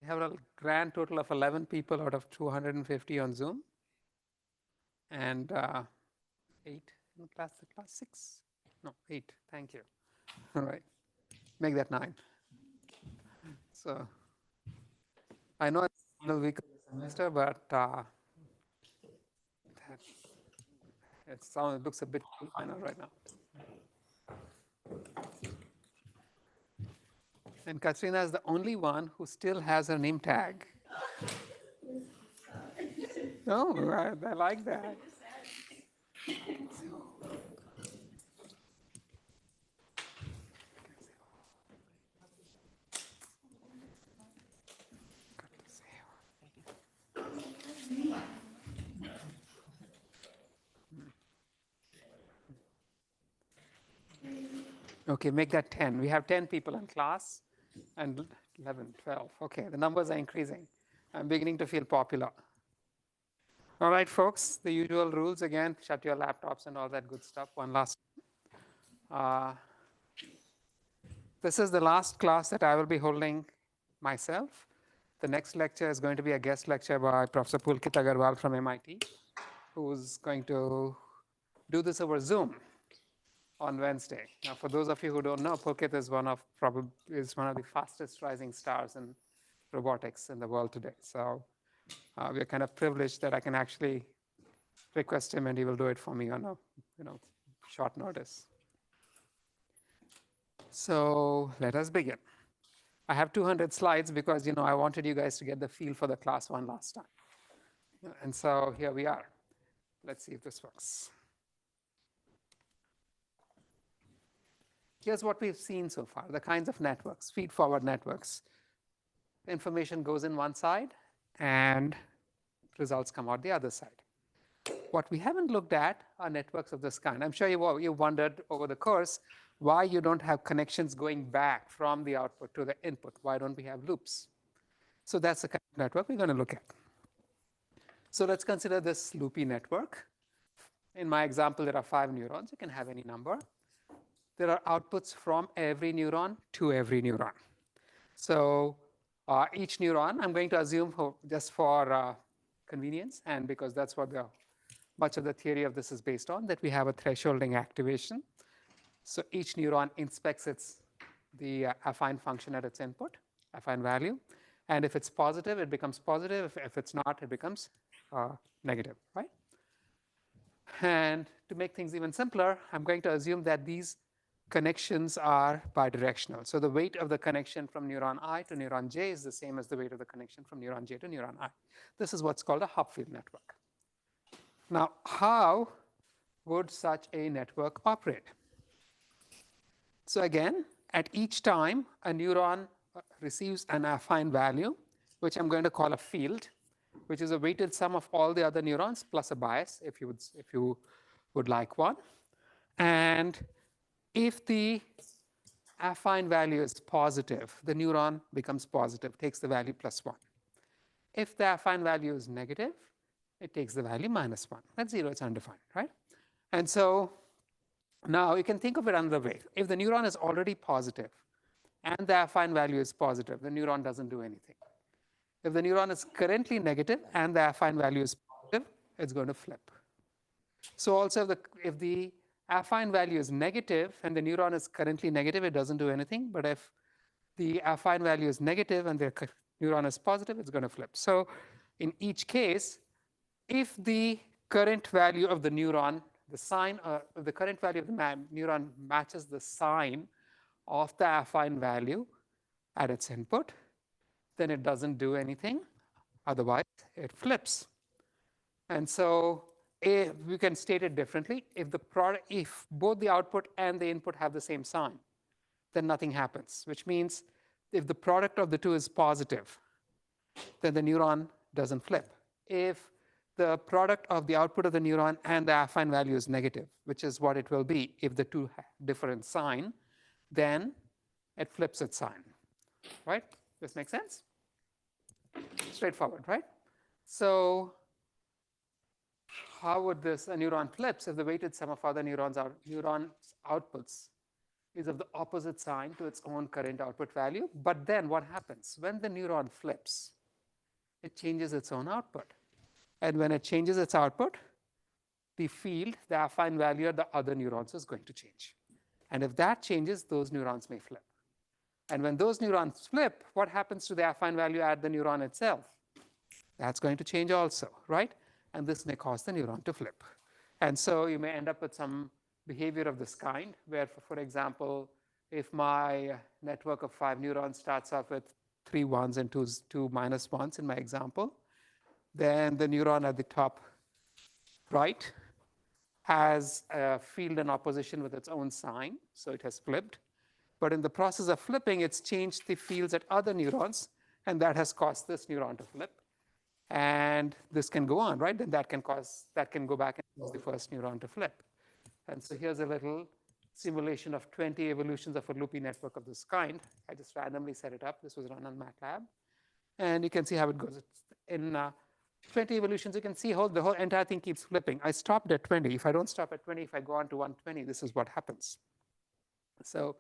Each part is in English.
have a grand total of 11 people out of 250 on Zoom, and 8 in class 6? No, 8. Thank you. All right, make that 9. So I know it's the final week of the semester, but it looks a bit final right now. And Katrina is the only one who still has her name tag. Oh, I like that. Okay, make that 10. We have 10 people in class and 11, 12. Okay, the numbers are increasing. I'm beginning to feel popular. All right, folks, the usual rules again, shut your laptops and all that good stuff. One last. This is the last class that I will be holding myself. The next lecture is going to be a guest lecture by Professor Pulkit Agarwal from MIT, who's going to do this over Zoom on Wednesday. Now, for those of you who don't know, Pulkit is one of the fastest rising stars in robotics in the world today. So we're kind of privileged that I can actually request him, and he will do it for me on a short notice. So let us begin. I have 200 slides because I wanted you guys to get the feel for the class one last time. And so here we are. Let's see if this works. Here's what we've seen so far, the kinds of networks, feed-forward networks. Information goes in one side, and results come out the other side. What we haven't looked at are networks of this kind. I'm sure you wondered over the course why you don't have connections going back from the output to the input. Why don't we have loops? So that's the kind of network we're going to look at. So let's consider this loopy network. In my example, there are 5 neurons. You can have any number. There are outputs from every neuron to every neuron. So each neuron, I'm going to assume just for convenience, and because that's what much of the theory of this is based on, that we have a thresholding activation. So each neuron inspects the affine function at its input, affine value. And if it's positive, it becomes positive. If it's not, it becomes negative, right? And to make things even simpler, I'm going to assume that these connections are bidirectional. So the weight of the connection from neuron I to neuron J is the same as the weight of the connection from neuron J to neuron I. This is what's called a Hopfield network. Now, how would such a network operate? So again, at each time, a neuron receives an affine value, which I'm going to call a field, which is a weighted sum of all the other neurons plus a bias, if you would like one. And if the affine value is positive, the neuron becomes positive, takes the value +1. If the affine value is negative, it takes the value -1. At 0, it's undefined, right? And so now you can think of it another way. If the neuron is already positive and the affine value is positive, the neuron doesn't do anything. If the neuron is currently negative and the affine value is positive, it's going to flip. So also if the affine value is negative and the neuron is currently negative, it doesn't do anything. But if the affine value is negative and the neuron is positive, it's going to flip. So in each case, if the current value of the neuron, the current value of the neuron matches the sign of the affine value at its input, then it doesn't do anything. Otherwise, it flips. And so we can state it differently. If both the output and the input have the same sign, then nothing happens, which means if the product of the two is positive, then the neuron doesn't flip. If the product of the output of the neuron and the affine value is negative, which is what it will be if the two have different sign, then it flips its sign, right? This makes sense? Straightforward, right? So how would a neuron flips if the weighted sum of other neurons outputs is of the opposite sign to its own current output value. But then what happens? When the neuron flips, it changes its own output. And when it changes its output, the field, the affine value of the other neurons is going to change. And if that changes, those neurons may flip. And when those neurons flip, what happens to the affine value at the neuron itself? That's going to change also, right? And this may cause the neuron to flip. And so you may end up with some behavior of this kind, where, for example, if my network of 5 neurons starts off with 3 ones and 2 minus ones in my example, then the neuron at the top right has a field in opposition with its own sign, so it has flipped. But in the process of flipping, it's changed the fields at other neurons, and that has caused this neuron to flip. And this can go on, right? Then that can go back and cause the first neuron to flip. And so here's a little simulation of 20 evolutions of a loopy network of this kind. I just randomly set it up. This was run on MATLAB. And you can see how it goes. In 20 evolutions, you can see how the whole entire thing keeps flipping. I stopped at 20. If I don't stop at 20, if I go on to 120, this is what happens. So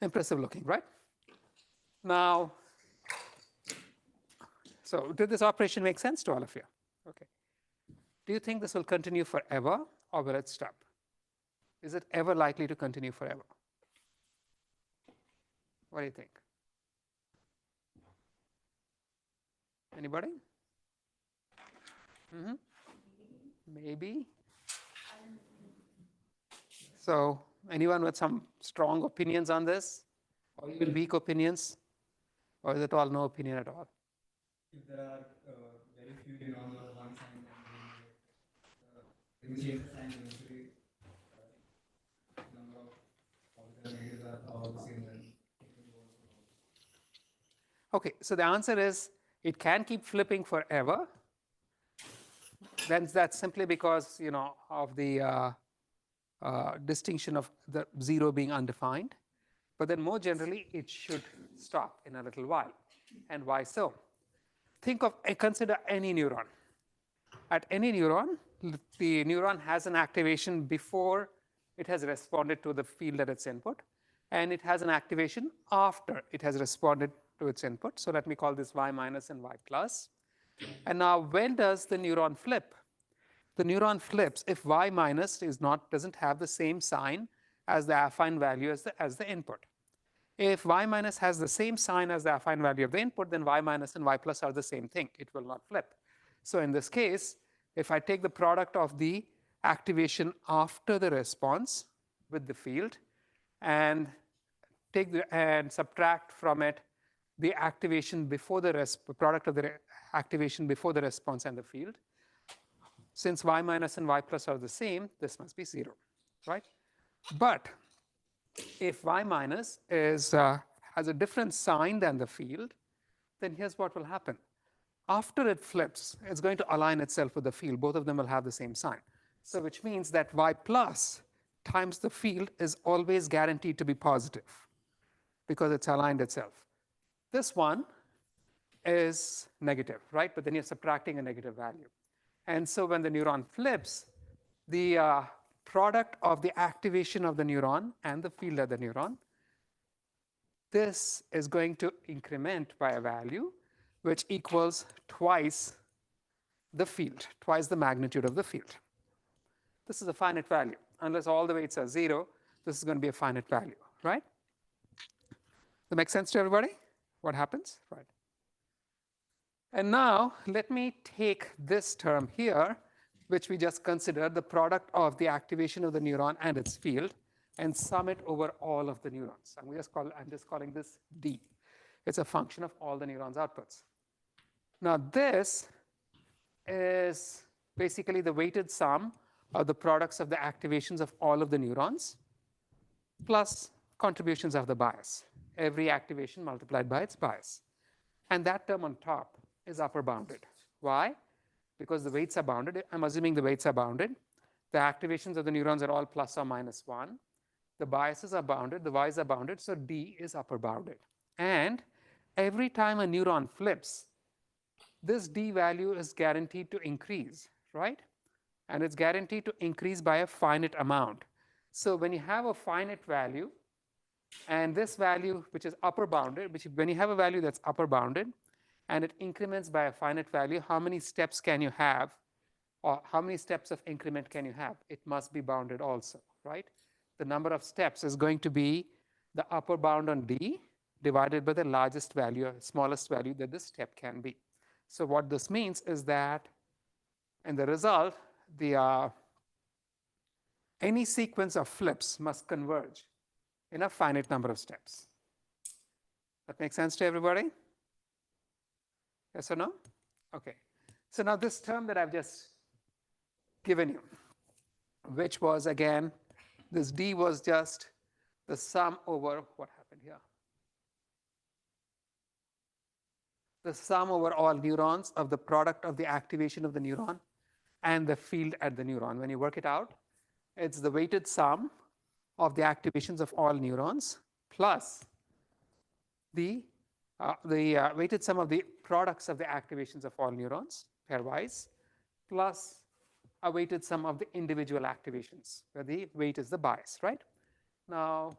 impressive looking, right? Now, so did this operation make sense to all of you? Okay. Do you think this will continue forever, or will it stop? Is it ever likely to continue forever? What do you think? Anybody? Maybe. So anyone with some strong opinions on this, or even weak opinions, or is it all no opinion at all? If there are very few neurons of one sign, then we change the sign eventually. Number of the negatives are all the same. Then okay, so the answer is it can keep flipping forever. Then that's simply because of the distinction of the 0 being undefined. But then more generally, it should stop in a little while. And why so? Consider any neuron. At any neuron, the neuron has an activation before it has responded to the field at its input, and it has an activation after it has responded to its input. So let me call this y minus and y plus. And now, when does the neuron flip? The neuron flips if y minus doesn't have the same sign as the affine value as the input. If y minus has the same sign as the affine value of the input, then y minus and y plus are the same thing. It will not flip. So in this case, if I take the product of the activation after the response with the field and subtract from it the activation before the product of the activation before the response and the field, since y minus and y plus are the same, this must be 0, right? But if y minus has a different sign than the field, then here's what will happen. After it flips, it's going to align itself with the field. Both of them will have the same sign. So which means that y plus times the field is always guaranteed to be positive because it's aligned itself. This one is negative, right? But then you're subtracting a negative value. And so when the neuron flips, the product of the activation of the neuron and the field of the neuron, this is going to increment by a value which equals twice the field, twice the magnitude of the field. This is a finite value. Unless all the weights are 0, this is going to be a finite value, right? Does that make sense to everybody? What happens? Right. And now let me take this term here, which we just considered, the product of the activation of the neuron and its field, and sum it over all of the neurons. I'm just calling this D. It's a function of all the neurons' outputs. Now this is basically the weighted sum of the products of the activations of all of the neurons plus contributions of the bias. Every activation multiplied by its bias. And that term on top is upper bounded. Why? Because the weights are bounded. I'm assuming the weights are bounded. The activations of the neurons are all plus or minus 1. The biases are bounded. The y's are bounded. So D is upper bounded. And every time a neuron flips, this D value is guaranteed to increase, right? And it's guaranteed to increase by a finite amount. So when you have a finite value, And this value, which is upper bounded, which when you have a value that's upper bounded and it increments by a finite value, how many steps can you have, or how many steps of increment can you have? It must be bounded also, right? The number of steps is going to be the upper bound on D divided by the largest value, or smallest value that the step can be. So what this means is that in the result, any sequence of flips must converge in a finite number of steps. That makes sense to everybody? Yes or no? Okay. So now this term that I've just given you, which was again, this D was just the sum over, what happened here? The sum over all neurons of the product of the activation of the neuron and the field at the neuron. When you work it out, it's the weighted sum of the activations of all neurons plus the weighted sum of the products of the activations of all neurons pairwise plus a weighted sum of the individual activations, where the weight is the bias, right? Now,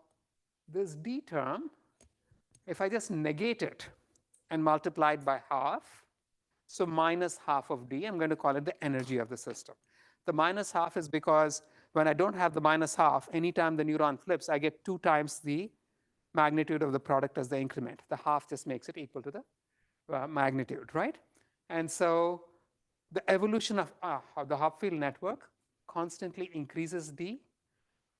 this D term, if I just negate it and multiply it by half, so minus half of D, I'm going to call it the energy of the system. The minus half is because when I don't have the minus half, anytime the neuron flips, I get 2 times the magnitude of the product as the increment. The half just makes it equal to the magnitude, right? And so the evolution of the Hopfield network constantly increases D.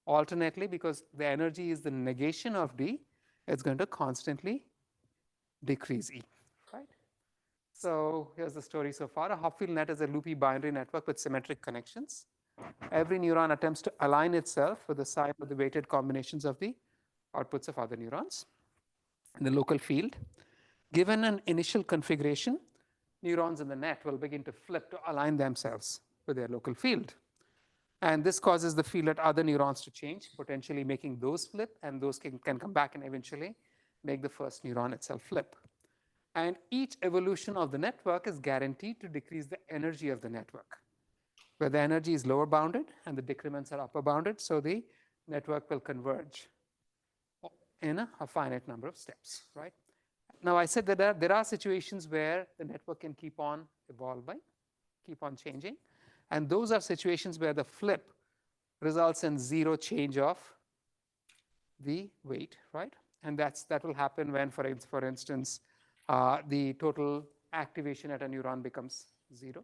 Alternately, because the energy is the negation of D, it's going to constantly decrease E, right? So here's the story so far. A Hopfield net is a loopy binary network with symmetric connections. Every neuron attempts to align itself with the sign of the weighted combinations of the outputs of other neurons in the local field. Given an initial configuration, neurons in the net will begin to flip to align themselves with their local field. And this causes the field at other neurons to change, potentially making those flip, and those can come back and eventually make the first neuron itself flip. And each evolution of the network is guaranteed to decrease the energy of the network, where the energy is lower bounded and the decrements are upper bounded, so the network will converge in a finite number of steps, right? Now, I said that there are situations where the network can keep on evolving, keep on changing, and those are situations where the flip results in 0 change of the weight, right? And that will happen when, for instance, the total activation at a neuron becomes 0.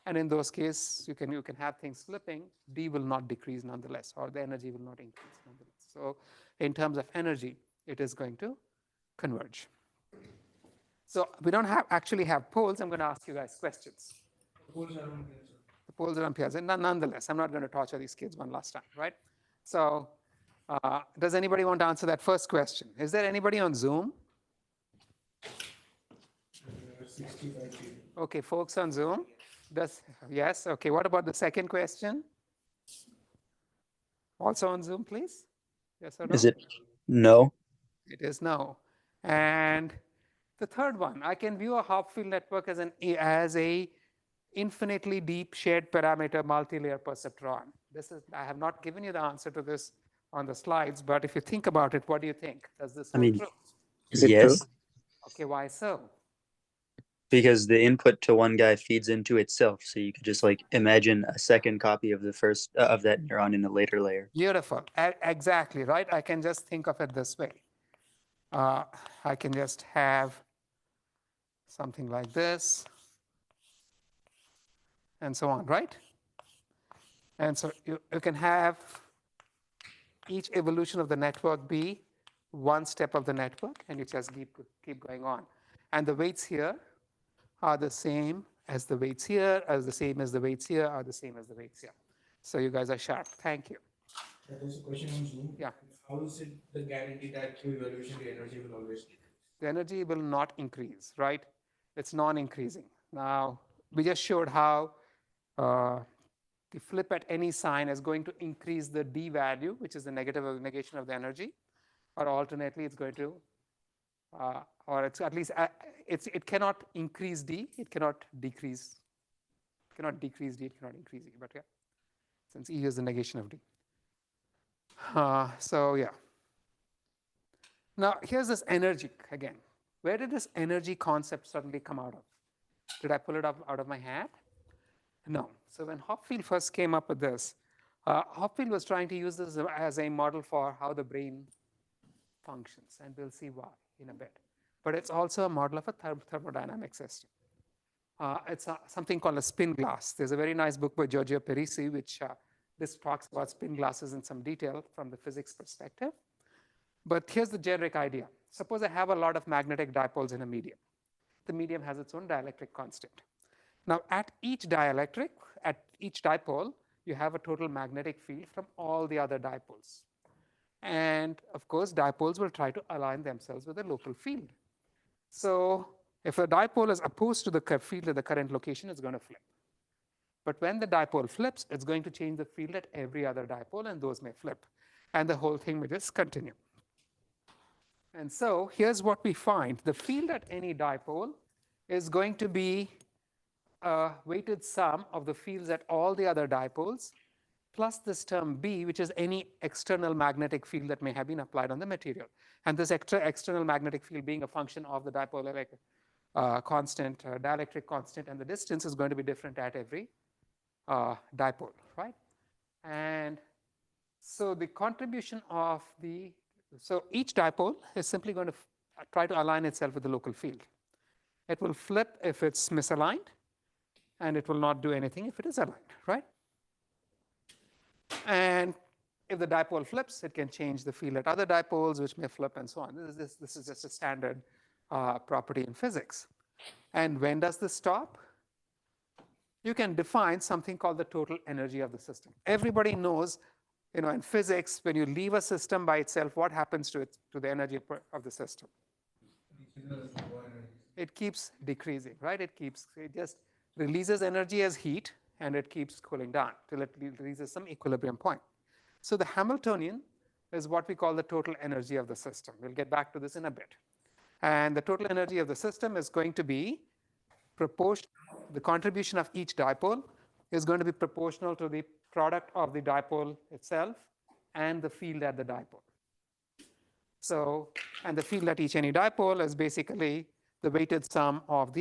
And in those cases, you can have things flipping. D will not decrease nonetheless, or the energy will not increase nonetheless. So in terms of energy, it is going to converge. So we don't actually have polls. I'm going to ask you guys questions. The polls are on here. Nonetheless, I'm not going to torture these kids one last time, right? So does anybody want to answer that first question? Is there anybody on Zoom? 65 people. Okay, folks on Zoom. Yes, okay. What about the second question? Also on Zoom, please? Yes or no? Is it no? It is no. And the third one, I can view a Hopfield network as a infinitely deep shared parameter multi-layer perceptron. I have not given you the answer to this on the slides, but if you think about it, what do you think? Does this hold true? Is it yes. True? Okay, why so? Because the input to one guy feeds into itself, so you could just like imagine a second copy of the first of that neuron in a later layer. Beautiful. Exactly, right? I can just think of it this way. I can just have something like this and so on, right? And so you can have each evolution of the network be one step of the network, and you just keep going on. And the weights here are the same as the weights here, the same as the weights here, are the same as the weights here. So you guys are sharp. Thank you. There's a question on Zoom. Yeah. How is it the guarantee that through evolution the energy will always decrease? The energy will not increase, right? It's non-increasing. Now, we just showed how the flip at any sign is going to increase the D value, which is the negative negation of the energy, or alternately, it's going to, or it's at least, it cannot increase D, it cannot decrease, D, it cannot increase E, but yeah, since E is the negation of D. So yeah. Now, here's this energy again. Where did this energy concept suddenly come out of? Did I pull it up out of my hat? No. So when Hopfield first came up with this, Hopfield was trying to use this as a model for how the brain functions, and we'll see why in a bit. But it's also a model of a thermodynamic system. It's something called a spin glass. There's a very nice book by Giorgio Parisi, which this talks about spin glasses in some detail from the physics perspective. But here's the generic idea. Suppose I have a lot of magnetic dipoles in a medium. The medium has its own dielectric constant. Now, at each dielectric, at each dipole, you have a total magnetic field from all the other dipoles. And of course, dipoles will try to align themselves with a local field. So if a dipole is opposed to the field at the current location, it's going to flip. But when the dipole flips, it's going to change the field at every other dipole, and those may flip. And the whole thing will just continue. And so here's what we find. The field at any dipole is going to be a weighted sum of the fields at all the other dipoles, plus this term B, which is any external magnetic field that may have been applied on the material. And this external magnetic field being a function of the dipole constant, dielectric constant, and the distance is going to be different at every dipole, right? And so the contribution of so each dipole is simply going to try to align itself with the local field. It will flip if it's misaligned, and it will not do anything if it is aligned, right? And if the dipole flips, it can change the field at other dipoles, which may flip, and so on. This is just a standard property in physics. And when does this stop? You can define something called the total energy of the system. Everybody knows, in physics, when you leave a system by itself, what happens to the energy of the system? It keeps decreasing, right? It just releases energy as heat, and it keeps cooling down till it reaches some equilibrium point. So the Hamiltonian is what we call the total energy of the system. We'll get back to this in a bit. And the total energy of the system is going to be proportional. The contribution of each dipole is going to be proportional to the product of the dipole itself and the field at the dipole. So, and the field at any dipole is basically the weighted sum of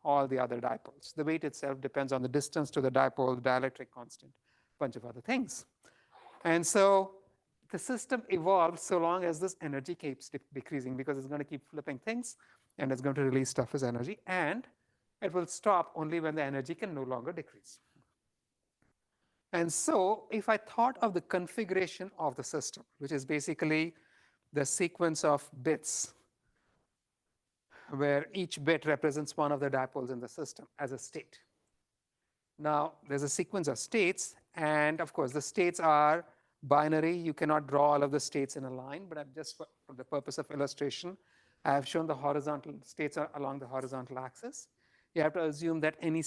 all the other dipoles. The weight itself depends on the distance to the dipole, the dielectric constant, a bunch of other things. And so the system evolves so long as this energy keeps decreasing, because it's going to keep flipping things, and it's going to release stuff as energy, and it will stop only when the energy can no longer decrease. And so if I thought of the configuration of the system, which is basically the sequence of bits, where each bit represents one of the dipoles in the system as a state. Now, there's a sequence of states, and of course, the states are binary. You cannot draw all of the states in a line, but I'm just, for the purpose of illustration, I have shown the horizontal states along the horizontal axis. You have to assume that any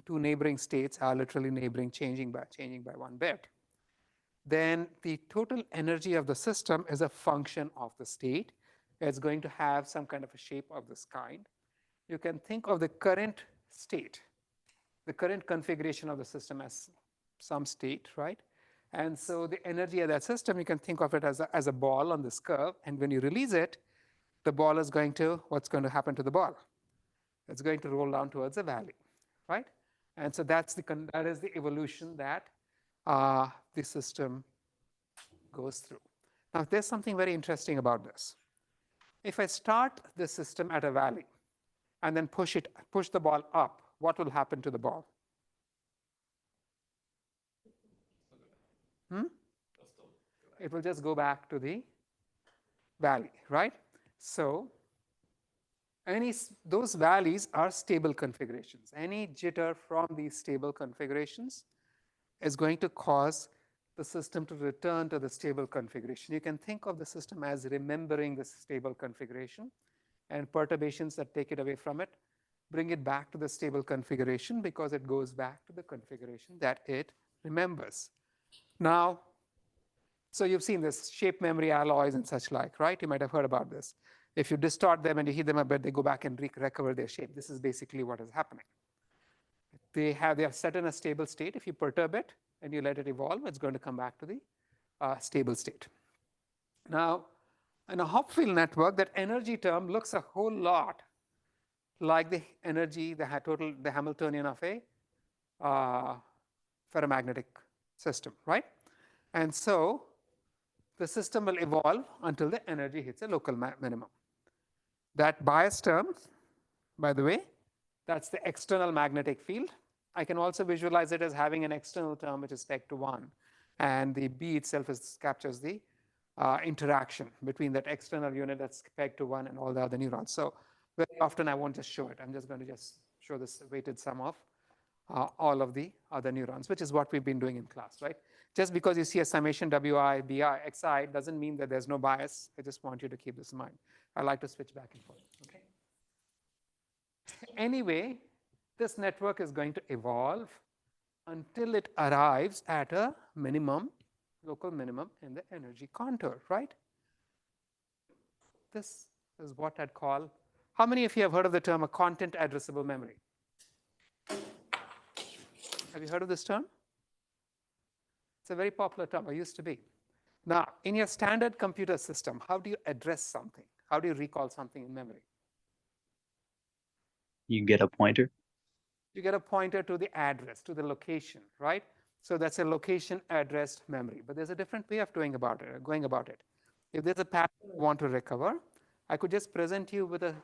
two neighboring states are literally neighboring, changing by one bit. Then the total energy of the system is a function of the state. It's going to have some kind of a shape of this kind. You can think of the current state, the current configuration of the system as some state, right? And so the energy of that system, you can think of it as a ball on this curve. And when you release it, the ball is going to, what's going to happen to the ball? It's going to roll down towards a valley, right? And so that is the evolution that the system goes through. Now, there's something very interesting about this. If I start the system at a valley and then push the ball up, what will happen to the ball? It will just go back to the valley, right? So those valleys are stable configurations. Any jitter from these stable configurations is going to cause the system to return to the stable configuration. You can think of the system as remembering the stable configuration, and perturbations that take it away from it bring it back to the stable configuration, because it goes back to the configuration that it remembers. Now, so you've seen this shape memory alloys and such like, right? You might have heard about this. If you distort them and you heat them a bit, they go back and recover their shape. This is basically what is happening. They are set in a stable state. If you perturb it and you let it evolve, it's going to come back to the stable state. Now, In a Hopfield network, that energy term looks a whole lot like the energy, the Hamiltonian of a ferromagnetic system, right? And so the system will evolve until the energy hits a local minimum. That bias term, by the way, that's the external magnetic field. I can also visualize it as having an external term which is pegged to 1. And the B itself captures the interaction between that external unit that's pegged to 1 and all the other neurons. So very often I won't just show it. I'm just going to just show this weighted sum of all of the other neurons, which is what we've been doing in class, right? Just because you see a summation Wi, Bi, Xi doesn't mean that there's no bias. I just want you to keep this in mind. I like to switch back and forth, okay? Anyway, this network is going to evolve until it arrives at a minimum, local minimum in the energy contour, right? This is what I'd call, how many of you have heard of the term a content addressable memory? Have you heard of this term? It's a very popular term, or used to be. Now, in your standard computer system, how do you address something? How do you recall something in memory? You get a pointer. You get a pointer to the address, to the location, right? So that's a location addressed memory. But there's a different way of going about it. If there's a pattern I want to recover, I could just present you with a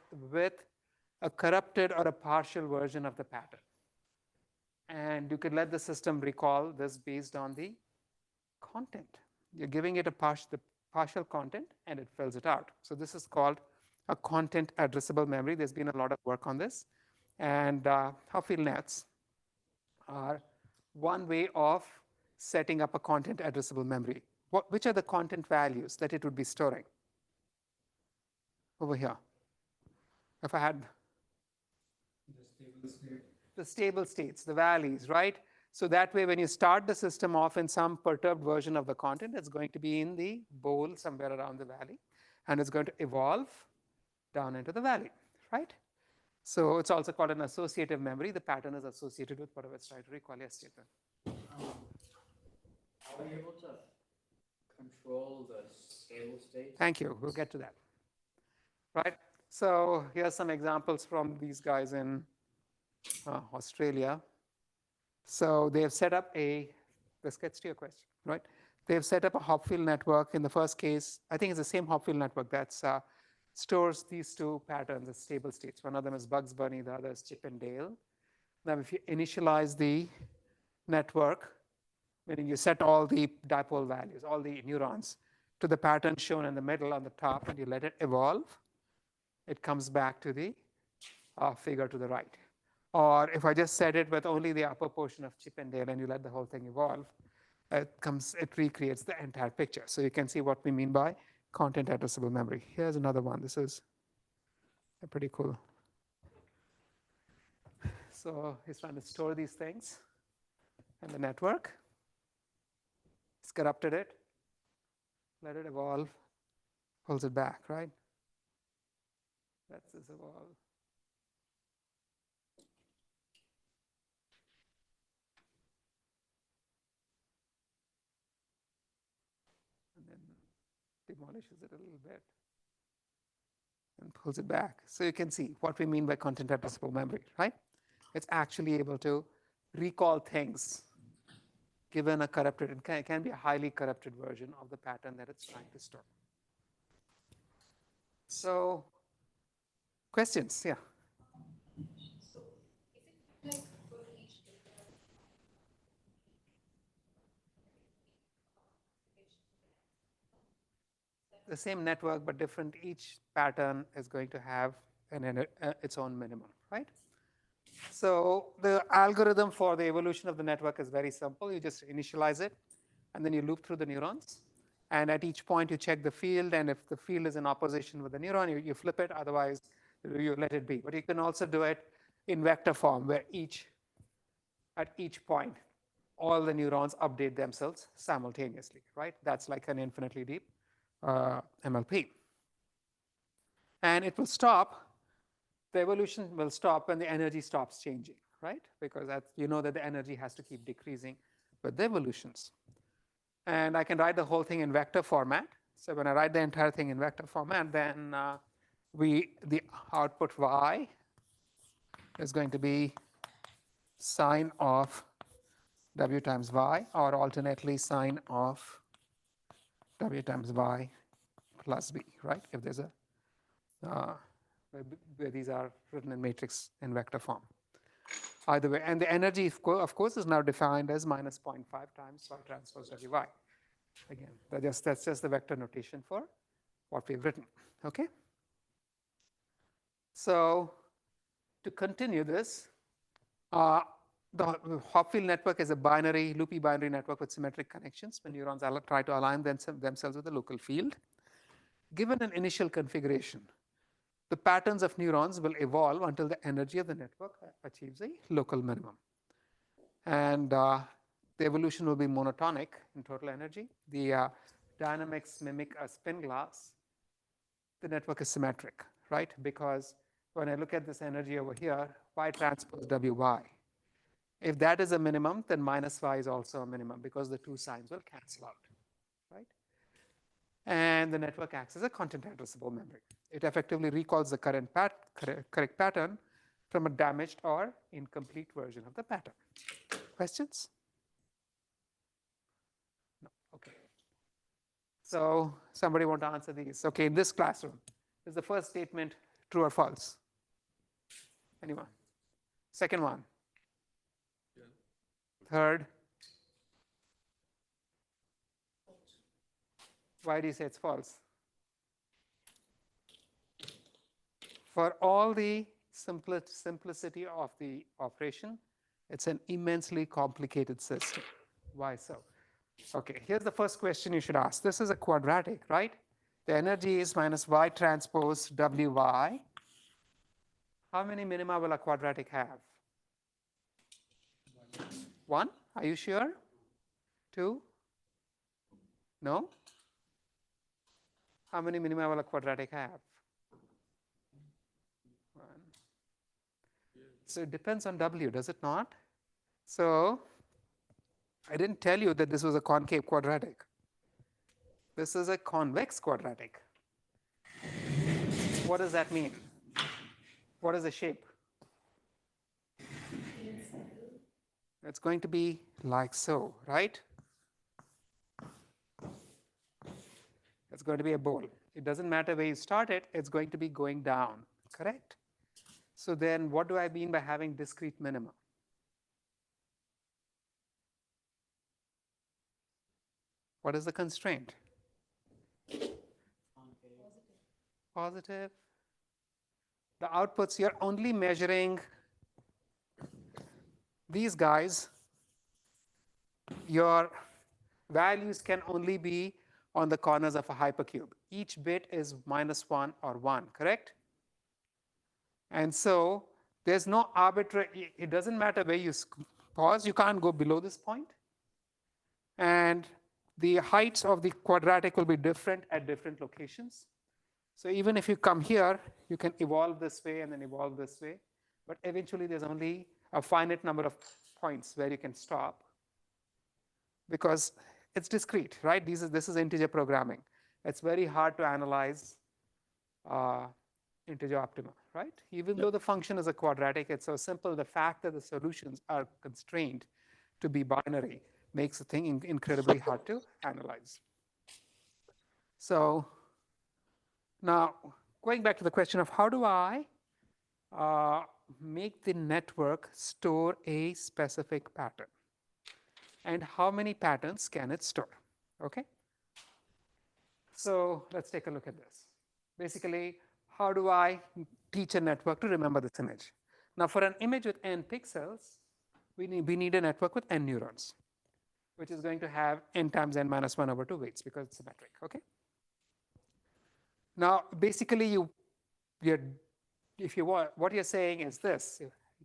corrupted or a partial version of the pattern. And you could let the system recall this based on the content. You're giving it the partial content, and it fills it out. So this is called a content addressable memory. There's been a lot of work on this. And Hopfield nets are one way of setting up a content addressable memory. Which are the content values that it would be storing? Over here. If I had the stable states, the values, right? So that way, when you start the system off in some perturbed version of the content, it's going to be in the bowl somewhere around the valley, and it's going to evolve down into the valley, right? So it's also called an associative memory. The pattern is associated with whatever it's trying to recall. Yes, Chetan. Are we able to control the stable state? Thank you. We'll get to that. Right? So here's some examples from these guys in Australia. So they have set up this gets to your question, right? They have set up a Hopfield network. In the first case, I think it's the same Hopfield network that stores these two patterns as stable states. One of them is Bugs Bunny, the other is Chip and Dale. Now, if you initialize the network, meaning you set all the dipole values, all the neurons, to the pattern shown in the middle on the top, and you let it evolve, it comes back to the figure to the right. Or if I just set it with only the upper portion of Chip and Dale and you let the whole thing evolve, it recreates the entire picture. So you can see what we mean by content addressable memory. Here's another one. This is pretty cool. So he's trying to store these things in the network. He's corrupted it, let it evolve, pulls it back, right? Lets this evolve. And then demolishes it a little bit and pulls it back. So you can see what we mean by content addressable memory, right? It's actually able to recall things given a corrupted, it can be a highly corrupted version of the pattern that it's trying to store. So, questions? Yeah. The same network, but different. Each pattern is going to have its own minimum, right? So the algorithm for the evolution of the network is very simple. You just initialize it, and then you loop through the neurons. And at each point, you check the field. And if the field is in opposition with the neuron, you flip it. Otherwise, you let it be. But you can also do it in vector form, where at each point, all the neurons update themselves simultaneously, right? That's like an infinitely deep MLP. And it will stop. The evolution will stop when the energy stops changing, right? Because you know that the energy has to keep decreasing with the evolutions. And I can write the whole thing in vector format. So when I write the entire thing in vector format, then the output y is going to be sine of w times y, or alternately sine of w times y plus b, right? If there's a where these are written in matrix in vector form. Either way, and the energy, of course, is now defined as minus 0.5 times y transpose wy. Again, that's just the vector notation for what we've written. Okay. So to continue this, the Hopfield network is a binary, loopy binary network with symmetric connections when neurons try to align themselves with a local field. Given an initial configuration, the patterns of neurons will evolve until the energy of the network achieves a local minimum. And the evolution will be monotonic in total energy. The dynamics mimic a spin glass. The network is symmetric, right? Because when I look at this energy over here, y transpose wy. If that is a minimum, then minus y is also a minimum because the two signs will cancel out, right? And the network acts as a content addressable memory. It effectively recalls the correct pattern from a damaged or incomplete version of the pattern. Questions? No. Okay. So somebody want to answer these? Okay, in this classroom, is the first statement true or false? Anyone? Second one? Yeah. Third? Why do you say it's false? For all the simplicity of the operation, it's an immensely complicated system. Why so? Okay, here's the first question you should ask. This is a quadratic, right? The energy is minus y transpose wy. How many minima will a quadratic have? One? Are you sure? Two? No? How many minima will a quadratic have? One. So it depends on w, does it not? So I didn't tell you that this was a concave quadratic. This is a convex quadratic. What does that mean? What is the shape? It's going to be like so, right? It's going to be a bowl. It doesn't matter where you start it, it's going to be going down, correct? So then what do I mean by having discrete minima? What is the constraint? Positive. The outputs, you're only measuring these guys. Your values can only be on the corners of a hypercube. Each bit is -1 or 1, correct? And so there's no arbitrary, it doesn't matter where you pause, you can't go below this point. And the heights of the quadratic will be different at different locations. So even if you come here, you can evolve this way and then evolve this way. But eventually there's only a finite number of points where you can stop because it's discrete, right? This is integer programming. It's very hard to analyze integer optima, right? Even though the function is a quadratic, it's so simple. The fact that the solutions are constrained to be binary makes the thing incredibly hard to analyze. So now, going back to the question of how do I make the network store a specific pattern? And how many patterns can it store? Okay. So let's take a look at this. Basically, how do I teach a network to remember this image? Now, for an image with n pixels, we need a network with n neurons, which is going to have n times n minus 1 over 2 weights because it's symmetric. Okay. Now, basically, if you want, what you're saying is this: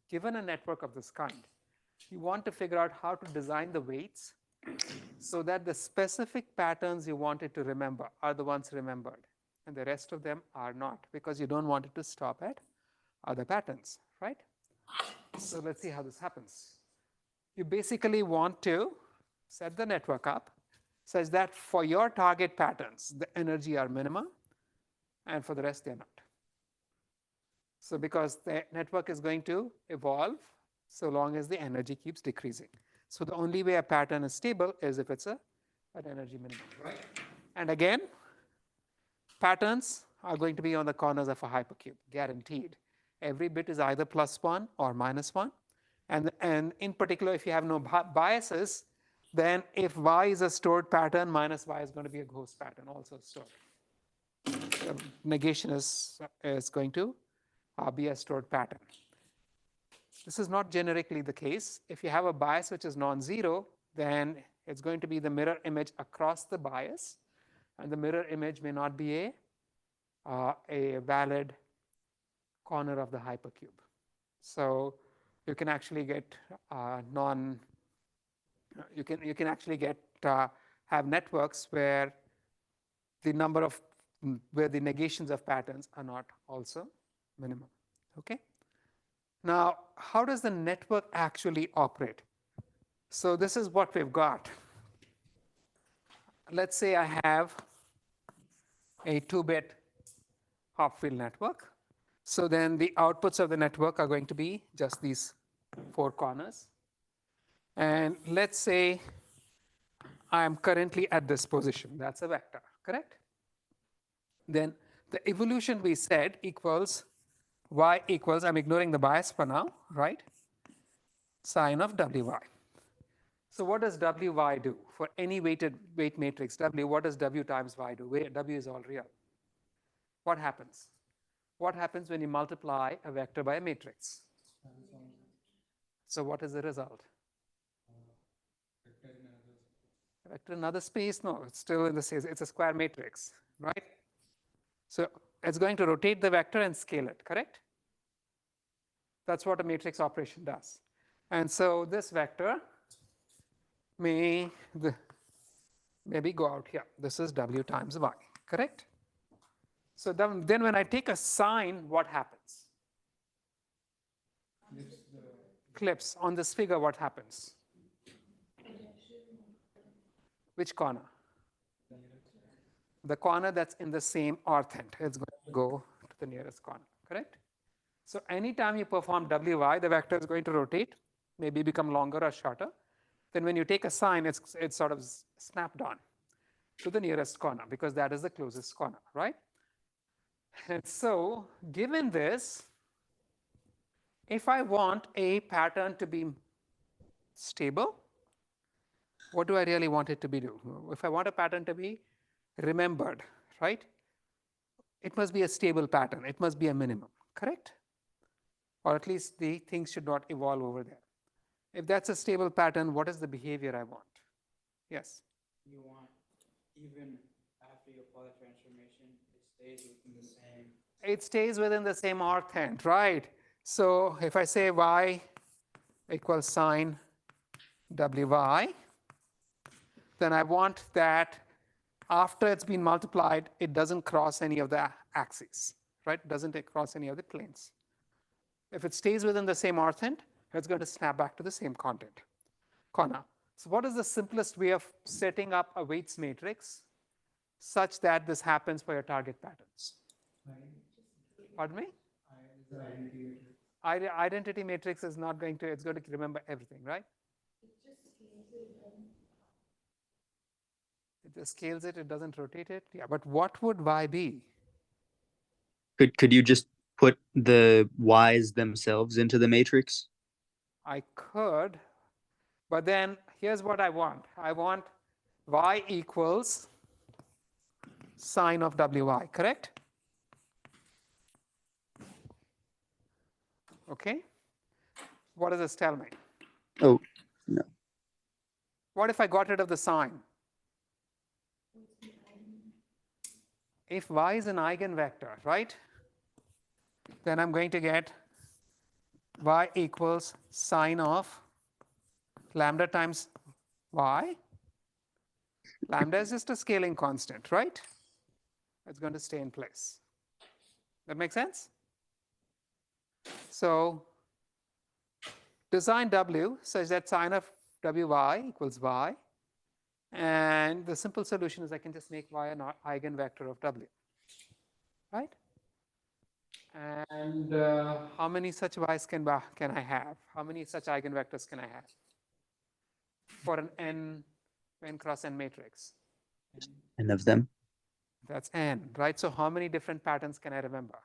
given a network of this kind, you want to figure out how to design the weights so that the specific patterns you want it to remember are the ones remembered, and the rest of them are not, because you don't want it to stop at other patterns, right? So let's see how this happens. You basically want to set the network up such that for your target patterns, the energy are minimum, and for the rest, they're not. So because the network is going to evolve so long as the energy keeps decreasing. So the only way a pattern is stable is if it's an energy minimum, right? And again, patterns are going to be on the corners of a hypercube, guaranteed. Every bit is either +1 or -1. And in particular, if you have no biases, then if y is a stored pattern, minus y is going to be a ghost pattern, also stored. The negation is going to be a stored pattern. This is not generically the case. If you have a bias which is non-zero, then it's going to be the mirror image across the bias, and the mirror image may not be a valid corner of the hypercube. So you can actually get you can actually get have networks where the number of where the negations of patterns are not also minimum. Okay. Now, how does the network actually operate? So this is what we've got. Let's say I have a 2-bit Hopfield network. So then the outputs of the network are going to be just these 4 corners. And let's say I'm currently at this position. That's a vector, correct? Then the evolution we said equals y equals, I'm ignoring the bias for now, right? Sine of wy. So what does wy do? For any weight matrix W, what does w times y do? Where w is all real. What happens? What happens when you multiply a vector by a matrix? So what is the result? Vector in another space? No, it's still in the space. It's a square matrix, right? So it's going to rotate the vector and scale it, correct? That's what a matrix operation does. And so this vector may maybe go out here. This is w times y, correct? So then when I take a sign, what happens? Clips on this figure, what happens? Which corner? The corner that's in the same orthant. It's going to go to the nearest corner, correct? So anytime you perform wy, the vector is going to rotate, maybe become longer or shorter. Then when you take a sign, it's sort of snapped on to the nearest corner because that is the closest corner, right? And so given this, if I want a pattern to be stable, what do I really want it to be do? If I want a pattern to be remembered, right? It must be a stable pattern. It must be a minimum, correct? Or at least the things should not evolve over there. If that's a stable pattern, what is the behavior I want? Yes? You want, even after your Poisson transformation, it stays within the same. It stays within the same orthant, right? So if I say y equals sine wy, then I want that after it's been multiplied, it doesn't cross any of the axes, right? It doesn't cross any of the planes. If it stays within the same orthant, it's going to snap back to the same corner. So what is the simplest way of setting up a weights matrix such that this happens for your target patterns? Pardon me? Identity matrix is not going to, it's going to remember everything, right? It just scales it, it doesn't rotate it. Yeah, but what would y be? Could you just put the y's themselves into the matrix? I could, but then here's what I want. I want y equals sine of wy, correct? Okay. What does this tell me? Oh, no. What if I got rid of the sign? If y is an eigenvector, right? Then I'm going to get y equals sine of lambda times y. Lambda is just a scaling constant, right? It's going to stay in place. That make sense? So design w such that sine of wy equals y And the simple solution is I can just make y an eigenvector of W, right? And how many such y's can I have? How many such eigenvectors can I have for an n cross n matrix? N of them. That's n, right? So how many different patterns can I remember?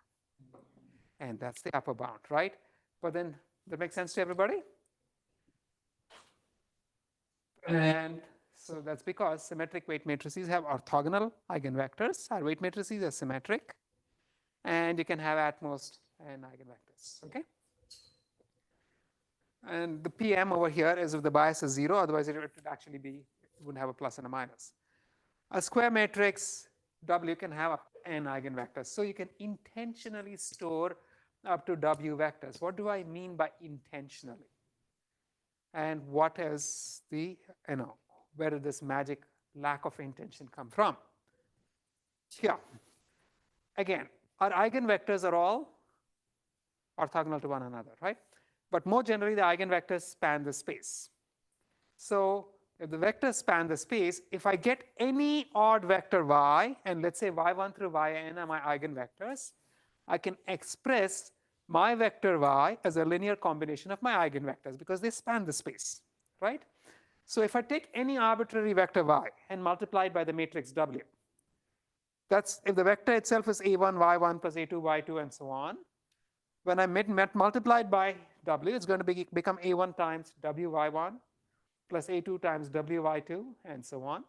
And that's the upper bound, right? But then that makes sense to everybody? And so that's because symmetric weight matrices have orthogonal eigenvectors. Our weight matrices are symmetric, and you can have at most n eigenvectors, okay? And the PM over here is if the bias is 0, otherwise it would actually be, it wouldn't have a plus and a minus. A square matrix W can have up to n eigenvectors. So you can intentionally store up to W vectors. What do I mean by intentionally? And what is the, where did this magic lack of intention come from? Here. Again, our eigenvectors are all orthogonal to one another, right? But more generally, the eigenvectors span the space. So if the vectors span the space, if I get any odd vector y, and let's say y1 through yn are my eigenvectors, I can express my vector y as a linear combination of my eigenvectors because they span the space, right? So if I take any arbitrary vector y and multiply it by the matrix W, that's if the vector itself is a1, y1 plus a2, y2, and so on. When I multiply it by W, it's going to become a1 times wy1 plus a2 times wy2, and so on.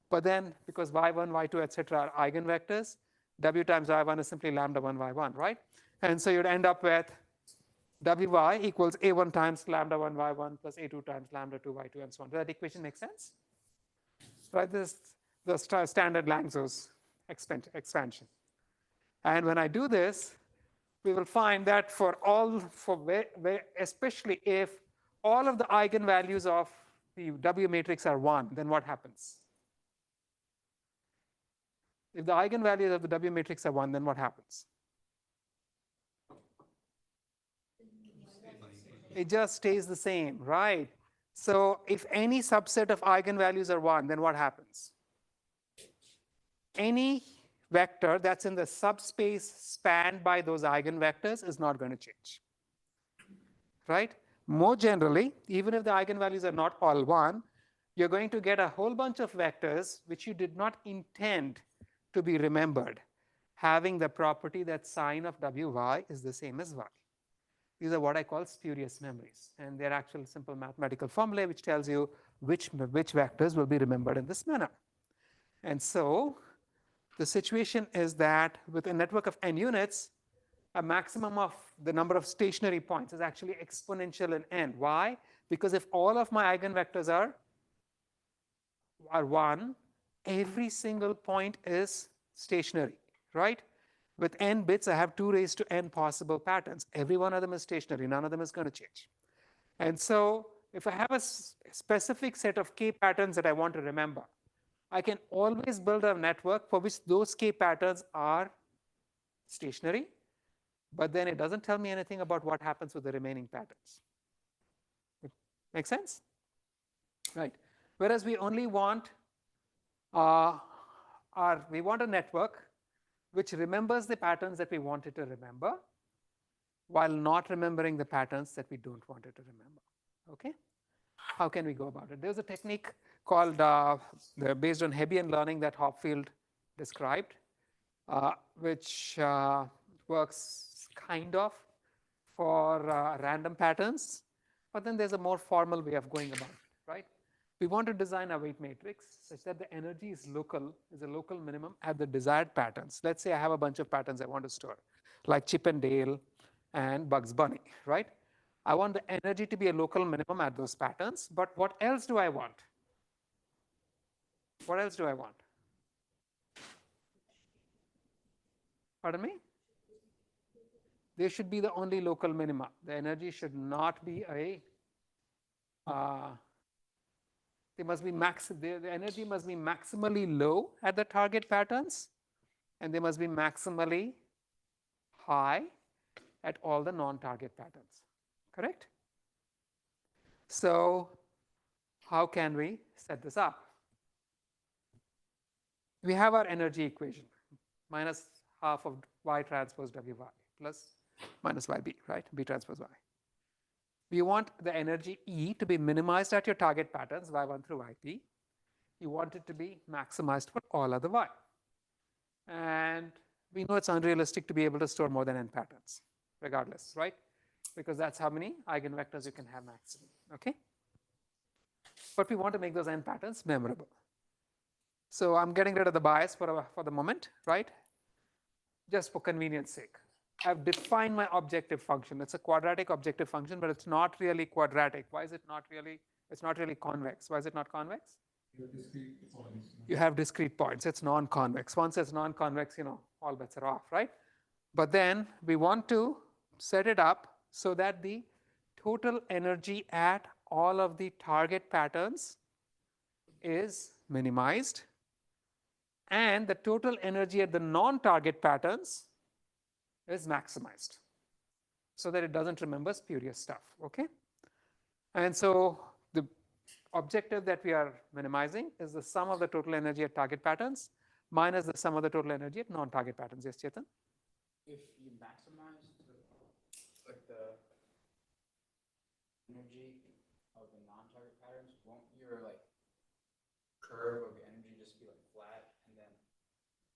But then, because y1, y2, etc. are eigenvectors, w times y1 is simply lambda 1 y1, right? And so you'd end up with wy equals a1 times lambda 1 y1 plus a2 times lambda 2 y2, and so on. Does that equation make sense? Right, this is the standard Lang's expansion. And when I do this, we will find that especially if all of the eigenvalues of the W matrix are 1, then what happens? If the eigenvalues of the W matrix are 1, then what happens? It just stays the same, right? So if any subset of eigenvalues are 1, then what happens? Any vector that's in the subspace spanned by those eigenvectors is not going to change, right? More generally, even if the eigenvalues are not all 1, you're going to get a whole bunch of vectors which you did not intend to be remembered, having the property that sign of wy is the same as y. These are what I call spurious memories, and they're actual simple mathematical formulae which tells you which vectors will be remembered in this manner. And so the situation is that with a network of n units, a maximum of the number of stationary points is actually exponential in n. Why? Because if all of my eigenvectors are 1, every single point is stationary, right? With n bits, I have 2 raised to n possible patterns. Every one of them is stationary. None of them is going to change. And so if I have a specific set of k patterns that I want to remember, I can always build a network for which those k patterns are stationary, but then it doesn't tell me anything about what happens with the remaining patterns. Make sense? Right. Whereas we only want we want a network which remembers the patterns that we want it to remember while not remembering the patterns that we don't want it to remember. Okay? How can we go about it? There's a technique called, based on Hebbian learning that Hopfield described, which works kind of for random patterns, but then there's a more formal way of going about it, right? We want to design a weight matrix such that the energy is a local minimum at the desired patterns. Let's say I have a bunch of patterns I want to store, like Chip and Dale and Bugs Bunny, right? I want the energy to be a local minimum at those patterns, but what else do I want? What else do I want? Pardon me? They should be the only local minima. The energy should not be the energy must be maximally low at the target patterns, and they must be maximally high at all the non-target patterns. Correct? So how can we set this up? we have our energy equation, minus half of y transpose wy plus minus yb, right? B transpose y. We want the energy E to be minimized at your target patterns, y1 through yp. You want it to be maximized for all other y. And we know it's unrealistic to be able to store more than n patterns, regardless, right? Because that's how many eigenvectors you can have maximum, okay? But we want to make those n patterns memorable. So I'm getting rid of the bias for the moment, right? Just for convenience sake. I've defined my objective function. It's a quadratic objective function, but it's not really quadratic. Why is it not really? It's not really convex. Why is it not convex? Discrete points. You have discrete points. It's non-convex. Once it's non-convex, all bets are off, right? But then we want to set it up so that the total energy at all of the target patterns is minimized, and the total energy at the non-target patterns is maximized, so that it doesn't remember spurious stuff, okay? And so the objective that we are minimizing is the sum of the total energy at target patterns minus the sum of the total energy at non-target patterns. Yes, Chetan? If you maximize the energy of the non-target patterns, won't your curve of the energy just be flat and then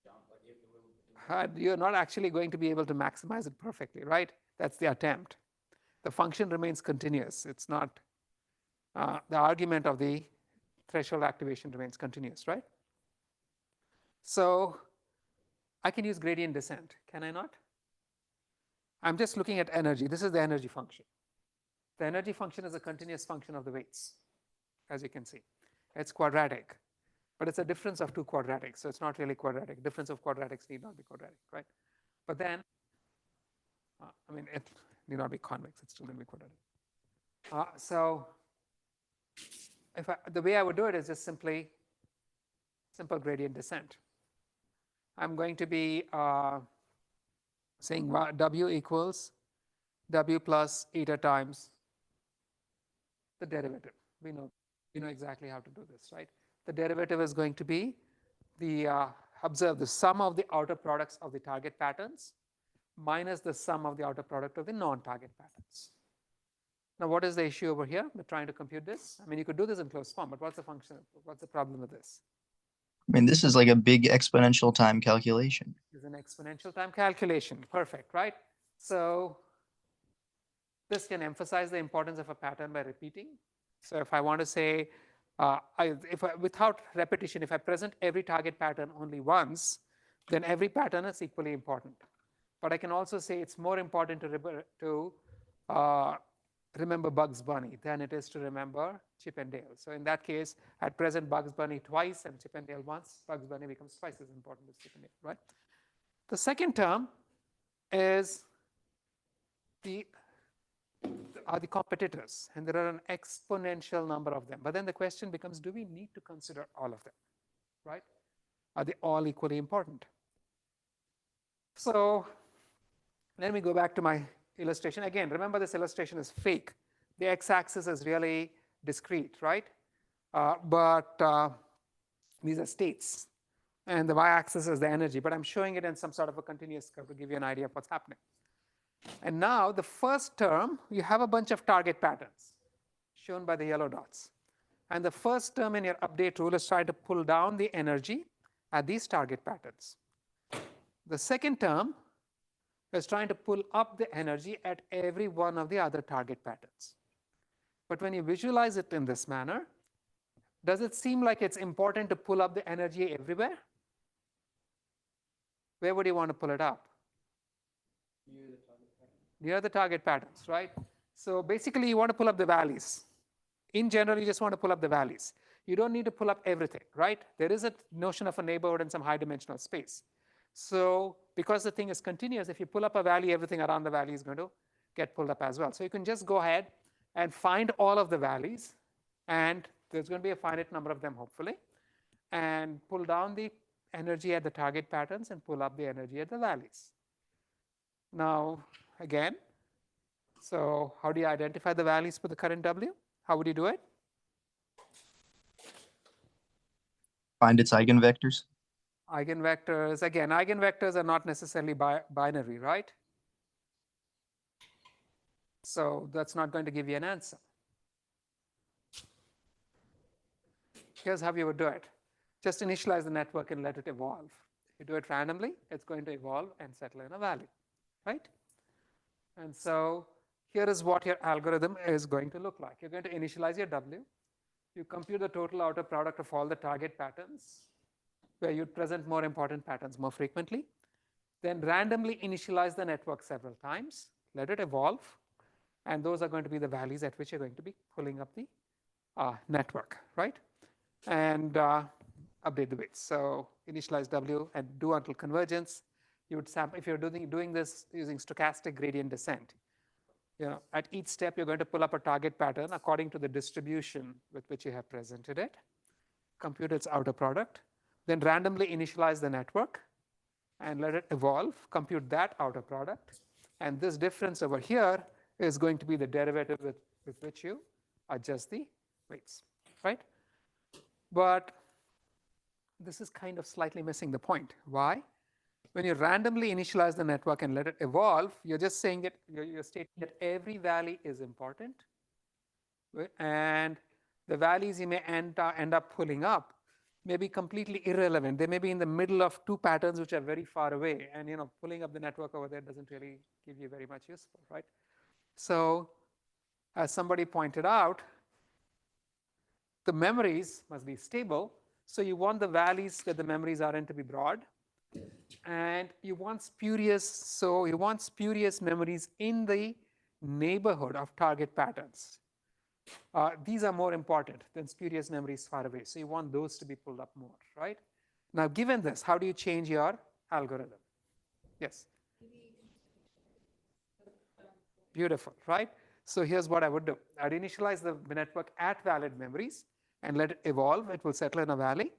jump it will? You're not actually going to be able to maximize it perfectly, right? That's the attempt. The function remains continuous. It's not the argument of the threshold activation remains continuous, right? So I can use gradient descent, can I not? I'm just looking at energy. This is the energy function. The energy function is a continuous function of the weights, as you can see. It's quadratic, but it's a difference of two quadratics, so it's not really quadratic. Difference of quadratics need not be quadratic, right? But then, it need not be convex. It's still going to be quadratic. So the way I would do it is just simple gradient descent. I'm going to be saying W equals W plus eta times the derivative. We know exactly how to do this, right? The derivative is going to be observe the sum of the outer products of the target patterns minus the sum of the outer product of the non-target patterns. Now, what is the issue over here? We're trying to compute this. You could do this in closed form, but what's the function? What's the problem with this? This is like a big exponential time calculation. It's an exponential time calculation. Perfect, right? So this can emphasize the importance of a pattern by repeating. So if I want to say, without repetition, if I present every target pattern only once, then every pattern is equally important. But I can also say it's more important to remember Bugs Bunny than it is to remember Chip and Dale. So in that case, I'd present Bugs Bunny twice and Chip and Dale once. Bugs Bunny becomes twice as important as Chip and Dale, right? The second term is are the competitors, and there are an exponential number of them. But then the question becomes, do we need to consider all of them, right? Are they all equally important? So let me go back to my illustration. Again, remember this illustration is fake. The x-axis is really discrete, right? But these are states. And the y-axis is the energy. But I'm showing it in some sort of a continuous curve to give you an idea of what's happening. And now the first term, you have a bunch of target patterns shown by the yellow dots. And the first term in your update rule is trying to pull down the energy at these target patterns. The second term is trying to pull up the energy at every one of the other target patterns. But when you visualize it in this manner, does it seem like it's important to pull up the energy everywhere? Where would you want to pull it up? Near the target patterns, right? So basically, you want to pull up the valleys. In general, you just want to pull up the valleys. You don't need to pull up everything, right? There is a notion of a neighborhood in some high-dimensional space. So because the thing is continuous, if you pull up a valley, everything around the valley is going to get pulled up as well. So you can just go ahead and find all of the valleys, and there's going to be a finite number of them, hopefully, and pull down the energy at the target patterns and pull up the energy at the valleys. Now, again, so how do you identify the valleys for the current W? How would you do it? Find its eigenvectors. Eigenvectors, again, eigenvectors are not necessarily binary, right? So that's not going to give you an answer. Here's how you would do it. Just initialize the network and let it evolve. If you do it randomly, it's going to evolve and settle in a value, right? And so here is what your algorithm is going to look like. You're going to initialize your W. You compute the total outer product of all the target patterns, where you present more important patterns more frequently. Then randomly initialize the network several times, let it evolve, and those are going to be the values at which you're going to be pulling up the network, right? And update the weights. So initialize W and do until convergence. You would sample, if you're doing this using stochastic gradient descent, at each step you're going to pull up a target pattern according to the distribution with which you have presented it, compute its outer product, then randomly initialize the network and let it evolve, compute that outer product, and this difference over here is going to be the derivative with which you adjust the weights, right? But this is kind of slightly missing the point. Why? When you randomly initialize the network and let it evolve, you're just saying that you're stating that every valley is important, and the values you may end up pulling up may be completely irrelevant. They may be in the middle of two patterns which are very far away, and pulling up the network over there doesn't really give you very much useful, right? So as somebody pointed out, the memories must be stable. So you want the valleys that the memories are in to be broad, and you want spurious. So you want spurious memories in the neighborhood of target patterns. These are more important than spurious memories far away. So you want those to be pulled up more, right? Now, given this, how do you change your algorithm? Yes. Beautiful, right? So here's what I would do. I'd initialize the network at valid memories and let it evolve. It will settle in a valley.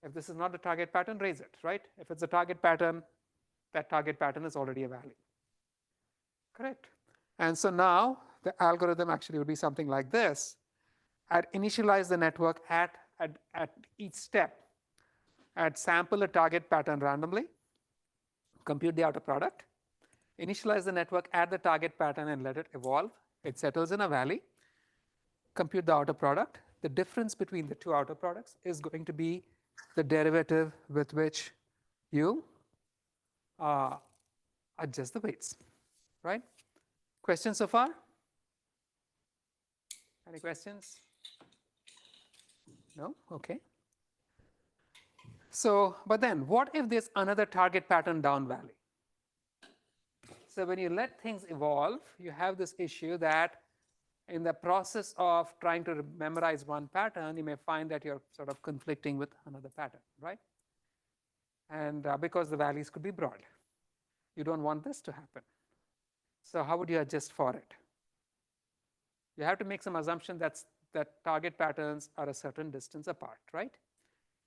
If this is not the target pattern, raise it, right? If it's a target pattern, that target pattern is already a valley. Correct. And so now the algorithm actually would be something like this. I'd initialize the network at each step. I'd sample a target pattern randomly, compute the outer product, initialize the network at the target pattern and let it evolve. It settles in a valley, compute the outer product. The difference between the two outer products is going to be the derivative with which you adjust the weights, right? Questions so far? Any questions? No? Okay. So, but then what if there's another target pattern down valley? So when you let things evolve, you have this issue that in the process of trying to memorize one pattern, you may find that you're sort of conflicting with another pattern, right? And because the values could be broad. You don't want this to happen. So how would you adjust for it? You have to make some assumption that target patterns are a certain distance apart, right?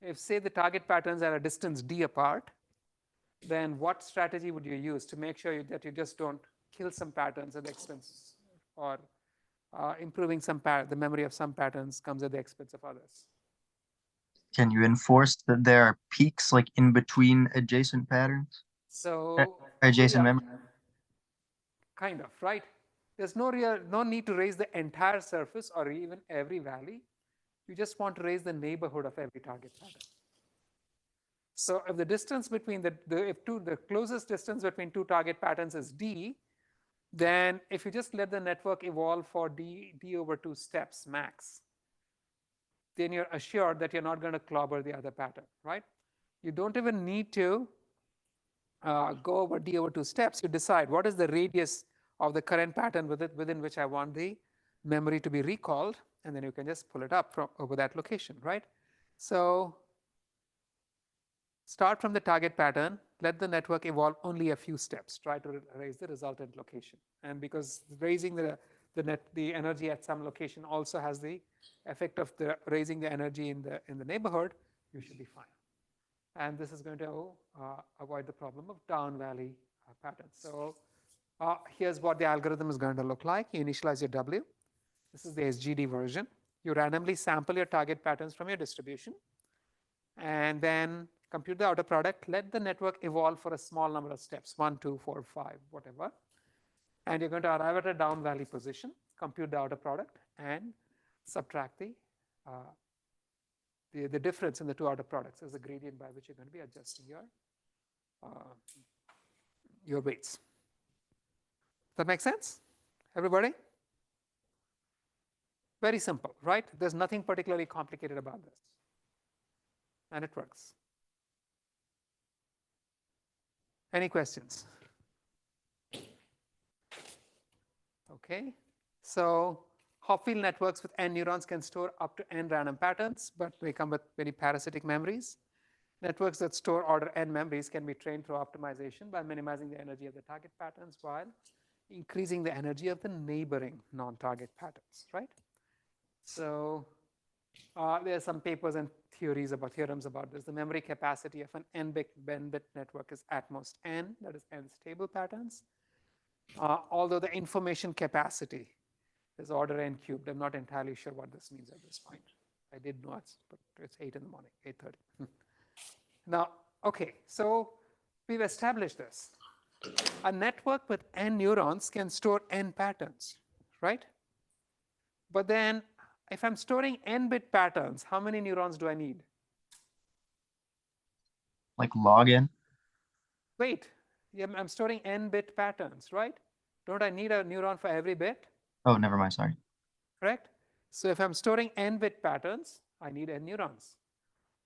If, say, the target patterns are a distance d apart, then what strategy would you use to make sure that you just don't kill some patterns at the expense, or improving the memory of some patterns comes at the expense of others? Can you enforce that there are peaks like in between adjacent patterns? So Adjacent yeah, memory? kind of, right? There's no need to raise the entire surface or even every valley. You just want to raise the neighborhood of every target pattern. So if the distance between the closest distance between two target patterns is d, then if you just let the network evolve for d over 2 steps max, then you're assured that you're not going to clobber the other pattern, right? You don't even need to go over d over 2 steps. You decide what is the radius of the current pattern within which I want the memory to be recalled, and then you can just pull it up from over that location, right? So start from the target pattern, let the network evolve only a few steps, try to raise the resultant location. And because raising the energy at some location also has the effect of raising the energy in the neighborhood, you should be fine. And this is going to avoid the problem of down valley patterns. So here's what the algorithm is going to look like. You initialize your W. This is the SGD version. You randomly sample your target patterns from your distribution, and then compute the outer product, let the network evolve for a small number of steps, 1, 2, 4, 5, whatever. And you're going to arrive at a down valley position, compute the outer product, and subtract the difference in the two outer products as the gradient by which you're going to be adjusting your weights. Does that make sense, everybody? Very simple, right? There's nothing particularly complicated about this. And it works. Any questions? Okay. So Hopfield networks with n neurons can store up to n random patterns, but they come with very parasitic memories. Networks that store order n memories can be trained through optimization by minimizing the energy of the target patterns while increasing the energy of the neighboring non-target patterns, right? So there are some papers and theorems about this. The memory capacity of an n-bit network is at most n, that is n stable patterns. Although the information capacity is order n cubed. I'm not entirely sure what this means at this point. I did know it, but it's 8 in the morning, 8:30. Now, okay, so we've established this. A network with n neurons can store n patterns, right? But then if I'm storing n-bit patterns, how many neurons do I need? Like log n? Wait, yeah, I'm storing n-bit patterns, right? Don't I need a neuron for every bit? Oh, never mind, sorry. Correct? So if I'm storing n-bit patterns, I need n neurons.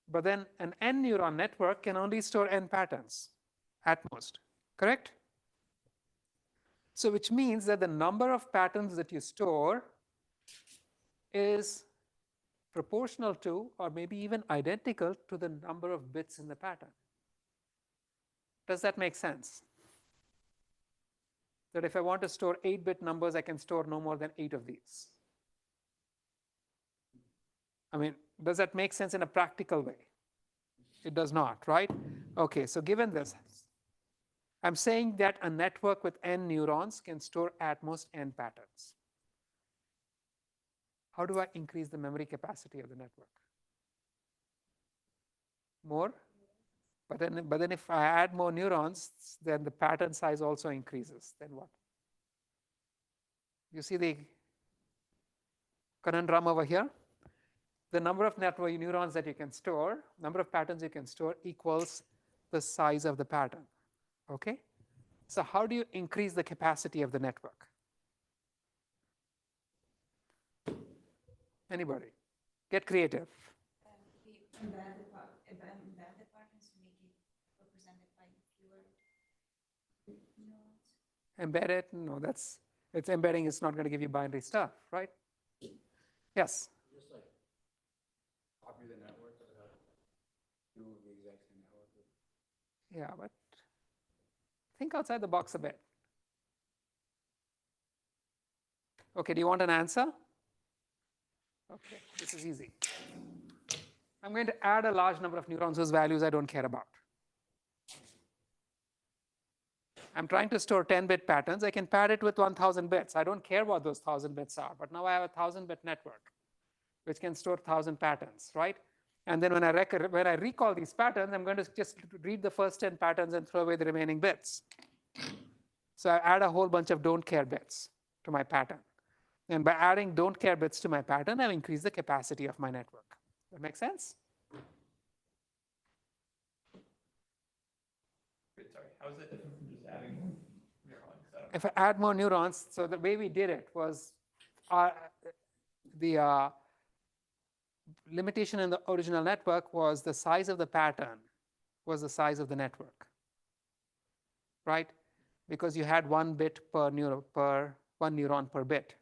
But then an n neuron network can only store n patterns at most, correct? So which means that the number of patterns that you store is proportional to, or maybe even identical to, the number of bits in the pattern. Does that make sense? That if I want to store 8-bit numbers, I can store no more than 8 of these. I mean, does that make sense in a practical way? It does not, right? Okay, so given this, I'm saying that a network with n neurons can store at most n patterns. How do I increase the memory capacity of the network? More? But then if I add more neurons, then the pattern size also increases. Then what? You see the conundrum over here? The number of network neurons that you can store, number of patterns you can store, equals the size of the pattern. Okay? So how do you increase the capacity of the network? Anybody? Get creative. We embed the patterns to make it represented by fewer neurons. Embed it? No, it's embedding. It's not going to give you binary stuff, right? Yes? Just like copy the network so that do the exact same network. Yeah, but think outside the box a bit. Okay, do you want an answer? Okay, this is easy. I'm going to add a large number of neurons whose values I don't care about. I'm trying to store 10-bit patterns. I can pad it with 1,000 bits. I don't care what those 1,000 bits are, but now I have a 1,000-bit network which can store 1,000 patterns, right? And then when I recall these patterns, I'm going to just read the first 10 patterns and throw away the remaining bits. So I add a whole bunch of don't care bits to my pattern. And by adding don't care bits to my pattern, I've increased the capacity of my network. That make sense? Sorry, how is that different from just adding more neurons? If I add more neurons, so the way we did it was the limitation in the original network was the size of the pattern was the size of the network, right? Because you had 1 bit per one neuron per bit.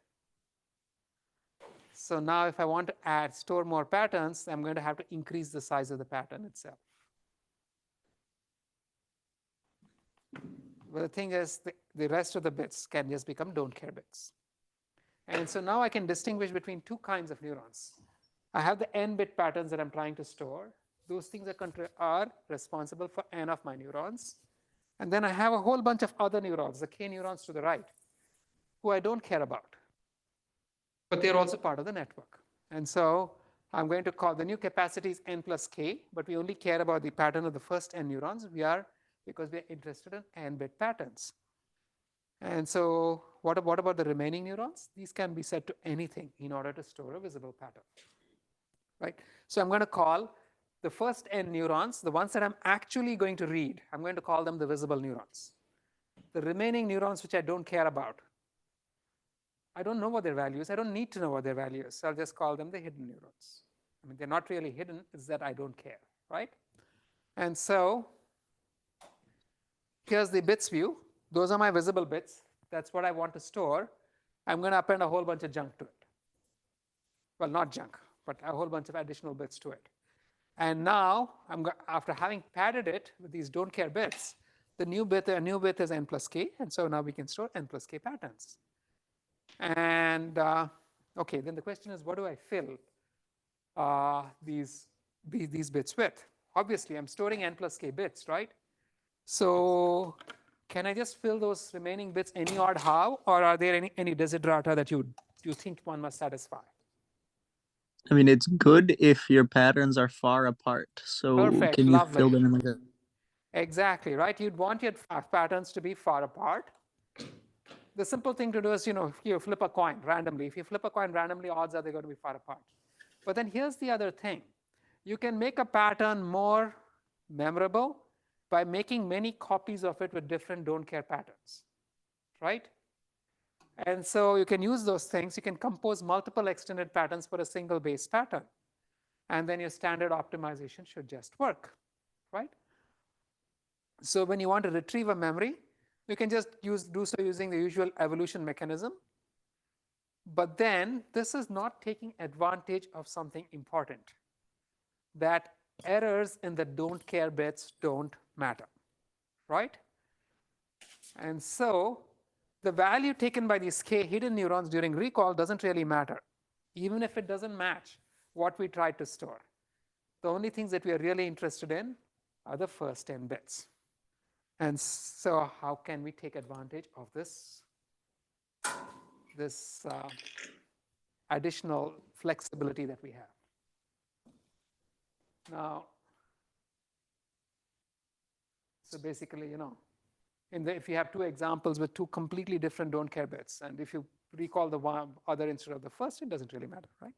So now if I want to store more patterns, I'm going to have to increase the size of the pattern itself. But the thing is, the rest of the bits can just become don't care bits. And so now I can distinguish between two kinds of neurons. I have the n-bit patterns that I'm trying to store. Those things are responsible for n of my neurons. And then I have a whole bunch of other neurons, the k neurons to the right, who I don't care about. But they're also part of the network. And so I'm going to call the new capacity is n plus k, but we only care about the pattern of the first n neurons. Because we are interested in n-bit patterns. And so what about the remaining neurons? These can be set to anything in order to store a visible pattern, right? So I'm going to call the first n neurons, the ones that I'm actually going to read, I'm going to call them the visible neurons. The remaining neurons which I don't care about, I don't know what their value is. I don't need to know what their value is. So I'll just call them the hidden neurons. I mean, they're not really hidden. It's that I don't care, right? And so here's the bits view. Those are my visible bits. That's what I want to store. I'm going to append a whole bunch of junk to it. Well, not junk, but a whole bunch of additional bits to it. And now, after having padded it with these don't care bits, the new bit is n plus k. And so now we can store n plus k patterns. And OK, then the question is, what do I fill these bits with? Obviously, I'm storing n plus k bits, right? So can I just fill those remaining bits any odd how? Or are there any desiderata that you think one must satisfy? I mean, it's good if your patterns are far apart. So Perfect, can you lovely. fill them in like that? Exactly, right? You'd want your patterns to be far apart. The simple thing to do is, you flip a coin randomly. If you flip a coin randomly, odds are they're going to be far apart. But then here's the other thing. You can make a pattern more memorable by making many copies of it with different don't care patterns, right? And so you can use those things. You can compose multiple extended patterns for a single base pattern. And then your standard optimization should just work, right? So when you want to retrieve a memory, you can just do so using the usual evolution mechanism. But then this is not taking advantage of something important, that errors in the don't care bits don't matter, right? And so the value taken by these k hidden neurons during recall doesn't really matter, even if it doesn't match what we tried to store. The only things that we are really interested in are the first 10 bits. And so how can we take advantage of this additional flexibility that we have? Now, so basically, if you have two examples with two completely different don't care bits, and if you recall the one other instead of the first, it doesn't really matter, right?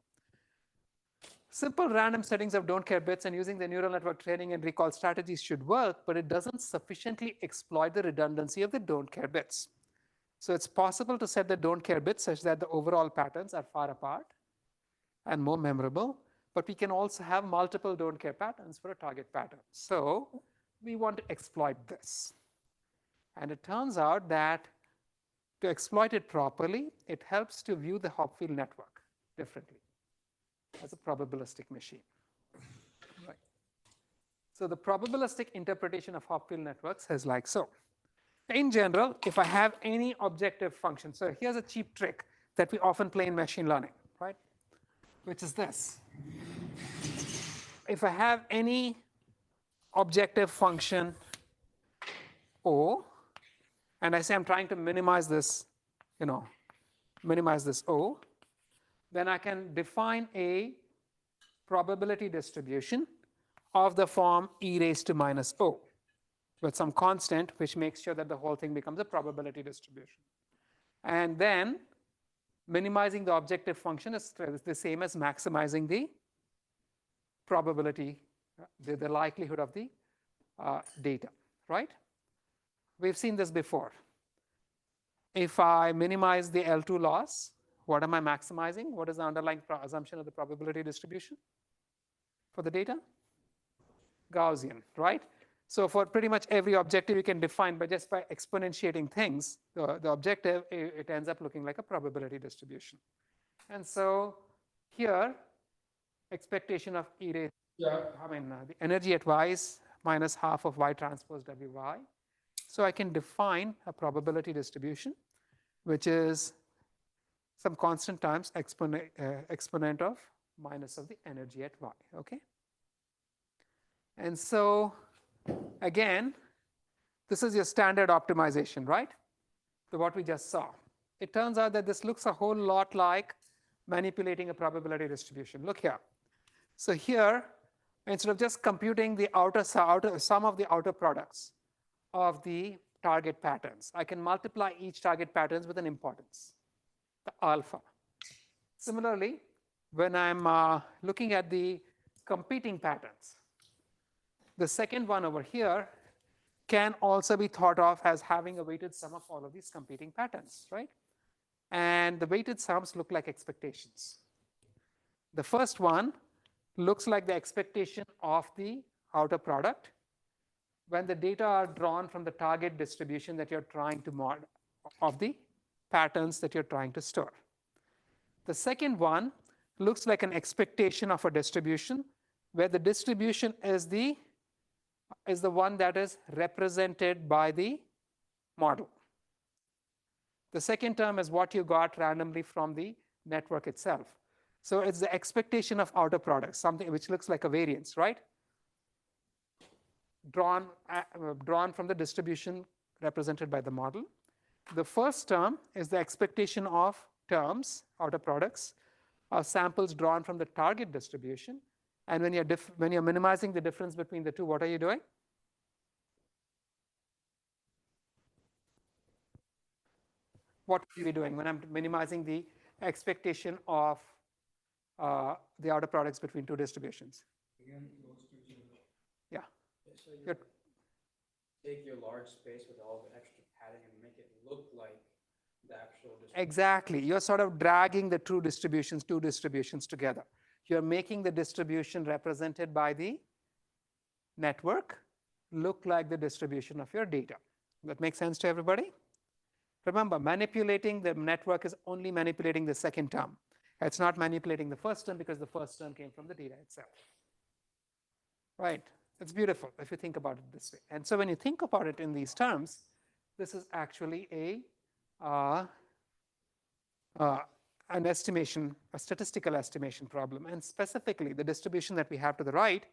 Simple random settings of don't care bits and using the neural network training and recall strategies should work, but it doesn't sufficiently exploit the redundancy of the don't care bits. So it's possible to set the don't care bits such that the overall patterns are far apart and more memorable, but we can also have multiple don't care patterns for a target pattern. So we want to exploit this. And it turns out that to exploit it properly, it helps to view the Hopfield network differently as a probabilistic machine. Right. So the probabilistic interpretation of Hopfield networks is like so. In general, if I have any objective function, so here's a cheap trick that we often play in machine learning, right? Which is this. If I have any objective function O, and I say I'm trying to minimize this, minimize this O, then I can define a probability distribution of the form e raised to minus O with some constant which makes sure that the whole thing becomes a probability distribution. And then minimizing the objective function is the same as maximizing the probability, the likelihood of the data, right? We've seen this before. If I minimize the L2 loss, what am I maximizing? What is the underlying assumption of the probability distribution for the data? Gaussian, right? So for pretty much every objective you can define by just by exponentiating things, the objective, it ends up looking like a probability distribution. And so here, expectation of E raised, the energy at y is minus half of y transpose wy. So I can define a probability distribution, which is some constant times exponent of minus of the energy at y, okay? And so again, this is your standard optimization, right? So what we just saw. It turns out that this looks a whole lot like manipulating a probability distribution. Look here. So here, instead of just computing the sum of the outer products of the target patterns, I can multiply each target patterns with an importance, the alpha. Similarly, when I'm looking at the competing patterns, the second one over here can also be thought of as having a weighted sum of all of these competing patterns, right? And the weighted sums look like expectations. The first one looks like the expectation of the outer product when the data are drawn from the target distribution that you're trying to model of the patterns that you're trying to store. The second one looks like an expectation of a distribution where the distribution is the one that is represented by the model. The second term is what you got randomly from the network itself. So it's the expectation of outer products, something which looks like a variance, right? Drawn from the distribution represented by the model. The first term is the expectation of terms, outer products, of samples drawn from the target distribution. And when you're minimizing the difference between the two, what are you doing? What are we doing when I'm minimizing the expectation of the outer products between two distributions? Again, goes to zero. Yeah. So you take your large space with all the extra padding and make it look like the actual distribution. Exactly. You're sort of dragging the two distributions together. You're making the distribution represented by the network look like the distribution of your data. That makes sense to everybody? Remember, manipulating the network is only manipulating the second term. It's not manipulating the first term because the first term came from the data itself. Right? It's beautiful if you think about it this way. And so when you think about it in these terms, this is actually an estimation, a statistical estimation problem. And specifically, the distribution that we have to the right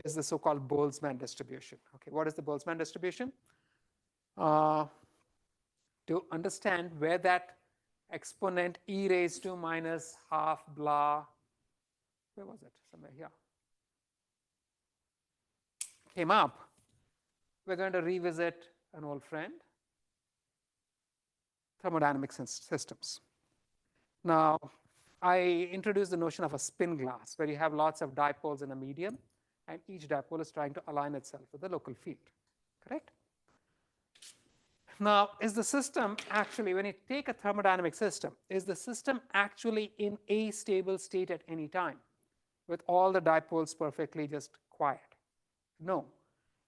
is the so-called Boltzmann distribution. Okay, what is the Boltzmann distribution? To understand where that exponent e raised to minus half blah, where was it? Somewhere here. Came up, we're going to revisit an old friend, thermodynamic systems. Now, I introduced the notion of a spin glass where you have lots of dipoles in a medium and each dipole is trying to align itself with the local field, correct? Now, is the system actually, when you take a thermodynamic system, is the system actually in a stable state at any time with all the dipoles perfectly just quiet? No.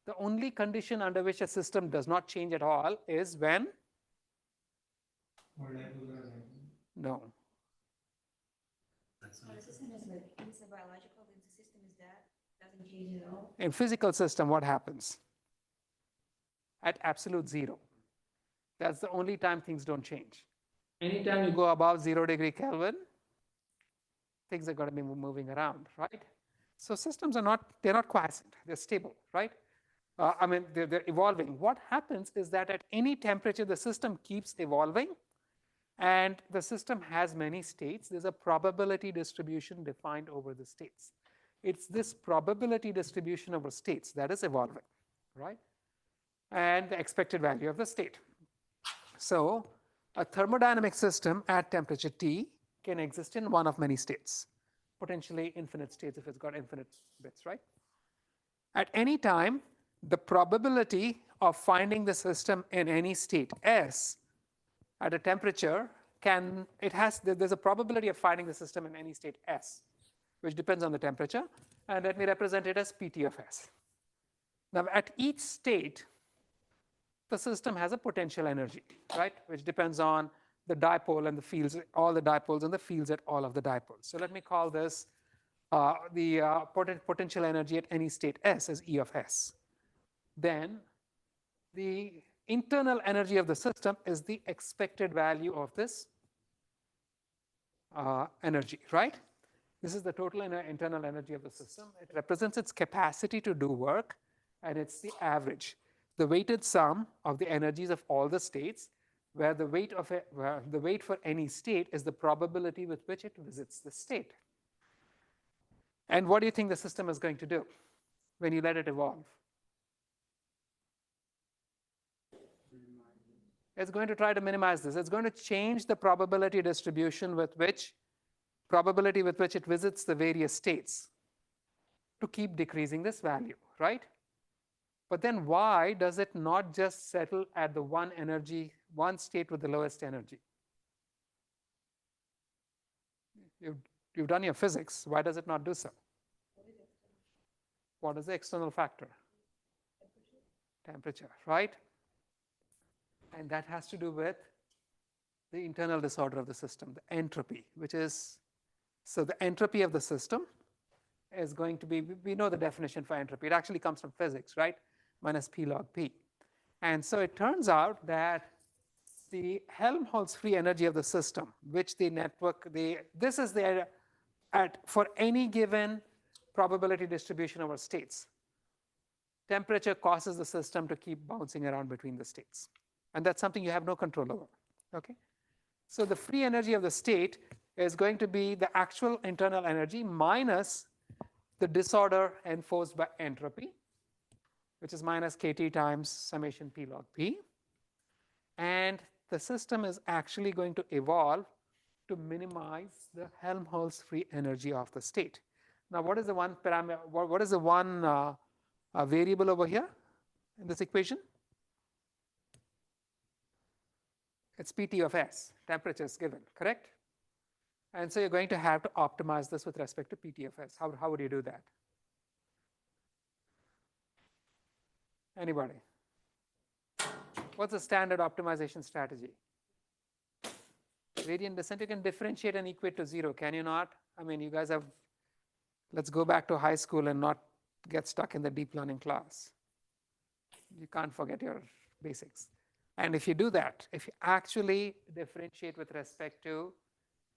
The only condition under which a system does not change at all is when? All dipoles are aligned. No. The system is like, it's a biological, the system is that, doesn't change at all. In physical system, what happens? At absolute zero. That's the only time things don't change. Anytime you go above 0 degree Kelvin, things are going to be moving around, right? So systems are not, they're not quiescent, they're stable, right? I mean, they're evolving. What happens is that at any temperature, the system keeps evolving and the system has many states. There's a probability distribution defined over the states. It's this probability distribution over states that is evolving, right? And the expected value of the state. So a thermodynamic system at temperature T can exist in one of many states, potentially infinite states if it's got infinite bits, right? At any time, the probability of finding the system in any state S at a temperature there's a probability of finding the system in any state S, which depends on the temperature, and let me represent it as PT of S. Now, at each state, the system has a potential energy, right, which depends on the dipole and the fields, all the dipoles and the fields at all of the dipoles. So let me call this the potential energy at any state S as E of S. Then the internal energy of the system is the expected value of this energy, right? This is the total internal energy of the system. It represents its capacity to do work, and it's the average, the weighted sum of the energies of all the states, where the weight for any state is the probability with which it visits the state. And what do you think the system is going to do when you let it evolve? It's going to try to minimize this. It's going to change the probability distribution with which it visits the various states to keep decreasing this value, right? But then why does it not just settle at the one state with the lowest energy? You've done your physics. Why does it not do so? What is the external factor? Temperature, right? And that has to do with the internal disorder of the system, the entropy, which is, so the entropy of the system is going to be, we know the definition for entropy. It actually comes from physics, right? Minus P log P. And so it turns out that the Helmholtz free energy of the system, which the network, this is the, for any given probability distribution over states, temperature causes the system to keep bouncing around between the states. And that's something you have no control over, okay? So the free energy of the state is going to be the actual internal energy minus the disorder enforced by entropy, which is minus kT times summation P log P. And the system is actually going to evolve to minimize the Helmholtz free energy of the state. Now, what is the one parameter? What is the one variable over here in this equation? It's Pt of S, temperature is given, correct? And so you're going to have to optimize this with respect to Pt of S. How would you do that? Anybody? What's the standard optimization strategy? Gradient descent, you can differentiate and equate to 0, can you not? I mean, you guys have, let's go back to high school and not get stuck in the deep learning class. You can't forget your basics. And if you do that, if you actually differentiate with respect to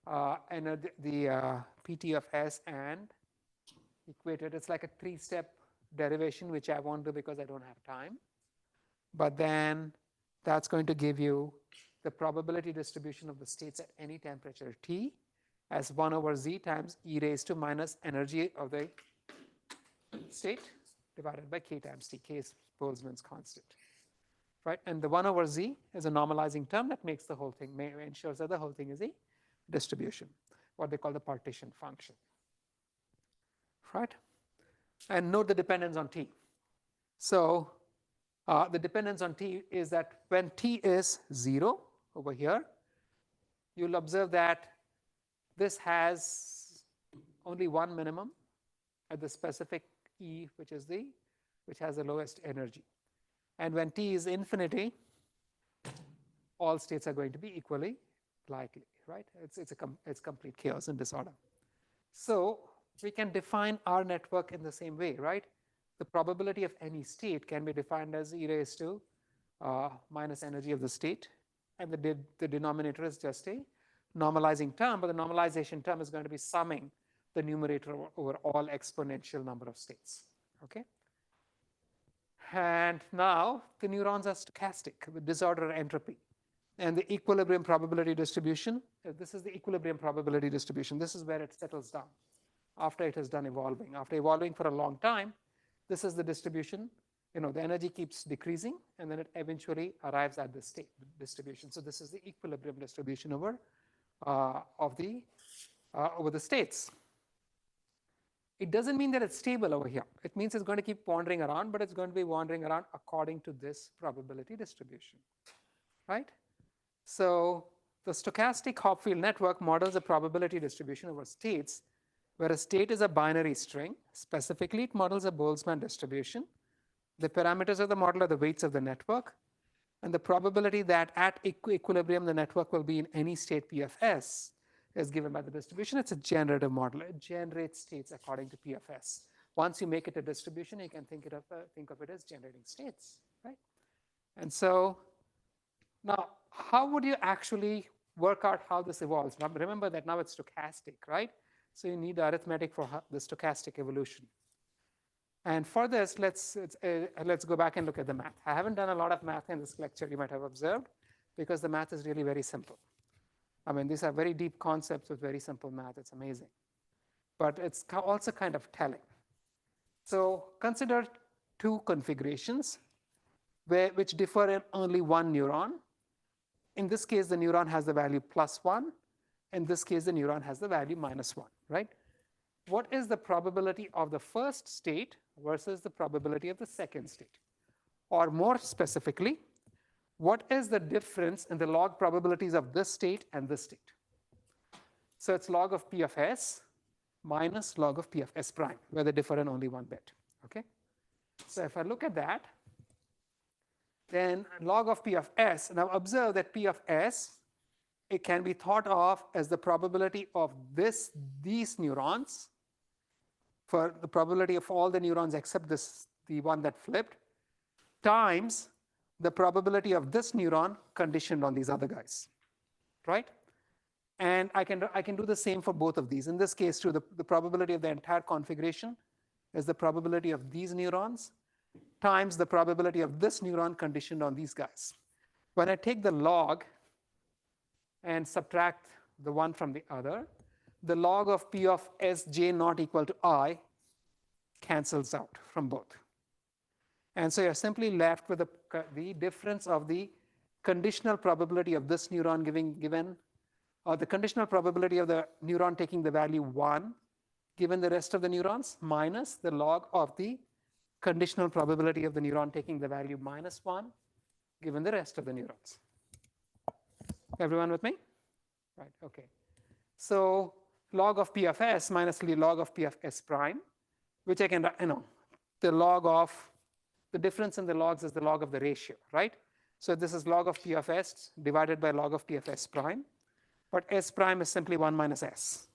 the Pt of S and equate it, it's like a 3-step derivation, which I won't do because I don't have time. But then that's going to give you the probability distribution of the states at any temperature T as 1 over Z times e raised to minus energy of the state divided by K times T. K is Boltzmann's constant. Right? And the 1 over Z is a normalizing term that makes the whole thing, ensures that the whole thing is a distribution, what they call the partition function. Right? And note the dependence on T. So the dependence on T is that when T is 0 over here, you'll observe that this has only one minimum at the specific E, which has the lowest energy. And when T is infinity, all states are going to be equally likely, right? It's complete chaos and disorder. So we can define our network in the same way, right? The probability of any state can be defined as e raised to minus energy of the state. And the denominator is just a normalizing term, but the normalization term is going to be summing the numerator over all exponential number of states, okay? And now the neurons are stochastic with disorder entropy. And the equilibrium probability distribution, this is the equilibrium probability distribution. This is where it settles down after it has done evolving. After evolving for a long time, this is the distribution. You know, the energy keeps decreasing, and then it eventually arrives at the state distribution. So this is the equilibrium distribution over the states. It doesn't mean that it's stable over here. It means it's going to keep wandering around, but it's going to be wandering around according to this probability distribution, right? So the stochastic Hopfield network models a probability distribution over states, where a state is a binary string. Specifically, it models a Boltzmann distribution. The parameters of the model are the weights of the network, and the probability that at equilibrium the network will be in any state P of S is given by the distribution. It's a generative model. It generates states according to P of S. Once you make it a distribution, you can think of it as generating states, right? And so now, how would you actually work out how this evolves? Now, remember that now it's stochastic, right? So you need the arithmetic for the stochastic evolution. And for this, let's go back and look at the math. I haven't done a lot of math in this lecture, you might have observed, because the math is really very simple. I mean, these are very deep concepts with very simple math. It's amazing. but it's also kind of telling. So consider two configurations which differ in only one neuron. In this case, the neuron has the value +1. In this case, the neuron has the value -1, right? What is the probability of the first state versus the probability of the second state? Or more specifically, what is the difference in the log probabilities of this state and this state? So it's log of P of S minus log of P of S prime, where they differ in only one bit, okay? So if I look at that, then log of P of S, now observe that P of S, it can be thought of as the probability of these neurons, for the probability of all the neurons except the one that flipped, times the probability of this neuron conditioned on these other guys, right? And I can do the same for both of these. In this case, too, the probability of the entire configuration is the probability of these neurons times the probability of this neuron conditioned on these guys. When I take the log and subtract the one from the other, the log of P of Sj not equal to I cancels out from both. And so you're simply left with the difference of the conditional probability of this neuron given, or the conditional probability of the neuron taking the value 1 given the rest of the neurons, minus the log of the conditional probability of the neuron taking the value -1 given the rest of the neurons. Everyone with me? Right, okay. So log of P of S minus log of P of S prime, which I can, the log of, the difference in the logs is the log of the ratio, right? So this is log of P of S divided by log of P of S prime, but S prime is simply 1 minus S,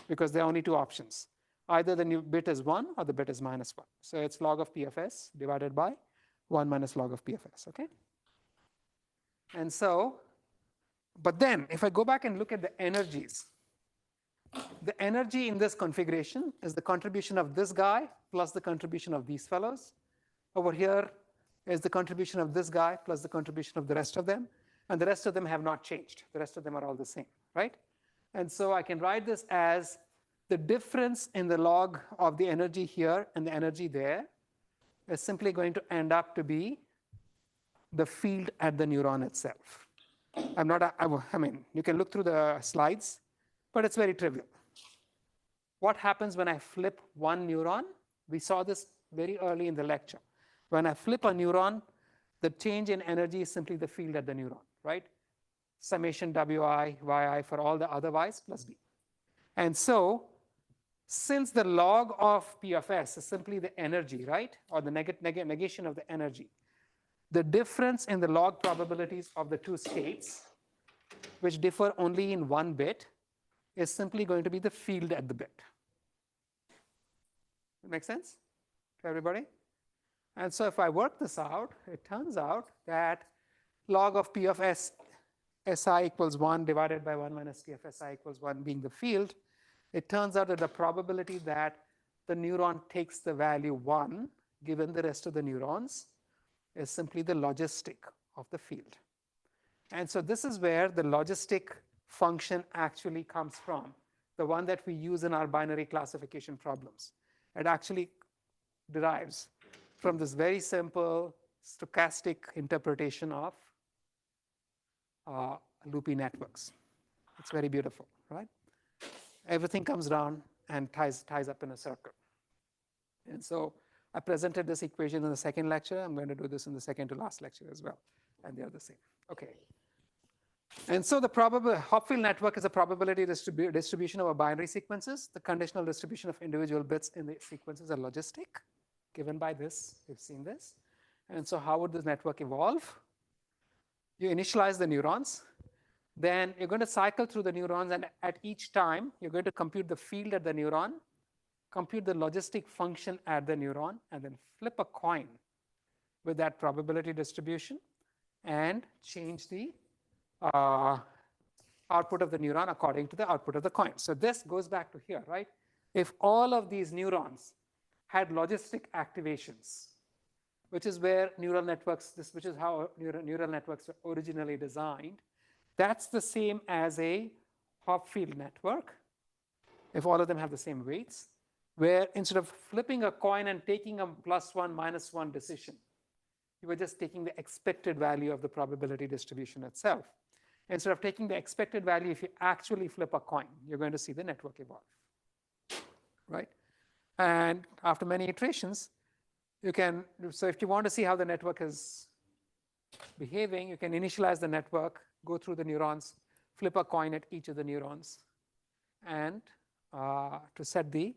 because there are only two options. Either the new bit is 1 or the bit is -1. So it's log of P of S divided by 1 minus log of P of S, okay? And so, but then if I go back and look at the energies, the energy in this configuration is the contribution of this guy plus the contribution of these fellows. Over here is the contribution of this guy plus the contribution of the rest of them. And the rest of them have not changed. The rest of them are all the same, right? And so I can write this as the difference in the log of the energy here and the energy there is simply going to end up to be the field at the neuron itself. I mean, you can look through the slides, but it's very trivial. What happens when I flip one neuron? We saw this very early in the lecture. When I flip a neuron, the change in energy is simply the field at the neuron, right? Summation Wi, yi for all the other y's plus b. And so, since the log of P of S is simply the energy, right? Or the negation of the energy, the difference in the log probabilities of the two states, which differ only in one bit, is simply going to be the field at the bit. Make sense to everybody? And so if I work this out, it turns out that log of P of S, Si equals 1 divided by 1 minus T of Si equals 1 being the field, it turns out that the probability that the neuron takes the value 1 given the rest of the neurons is simply the logistic of the field. And so this is where the logistic function actually comes from, the one that we use in our binary classification problems. It actually derives from this very simple stochastic interpretation of loopy networks. It's very beautiful, right? Everything comes down and ties up in a circle. And so I presented this equation in the second lecture. I'm going to do this in the second to last lecture as well. And they're the same. Okay. And so the Hopfield network is a probability distribution over binary sequences. The conditional distribution of individual bits in the sequences are logistic, given by this. We've seen this. And so how would this network evolve? You initialize the neurons. Then you're going to cycle through the neurons, and at each time, you're going to compute the field at the neuron, compute the logistic function at the neuron, and then flip a coin with that probability distribution and change the output of the neuron according to the output of the coin. So this goes back to here, right? If all of these neurons had logistic activations, which is where neural networks, which is how neural networks were originally designed, that's the same as a Hopfield network, if all of them have the same weights, where instead of flipping a coin and taking a +1, -1 decision, you were just taking the expected value of the probability distribution itself. Instead of taking the expected value, if you actually flip a coin, you're going to see the network evolve, right? And after many iterations, you can, so if you want to see how the network is behaving, you can initialize the network, go through the neurons, flip a coin at each of the neurons, and to set the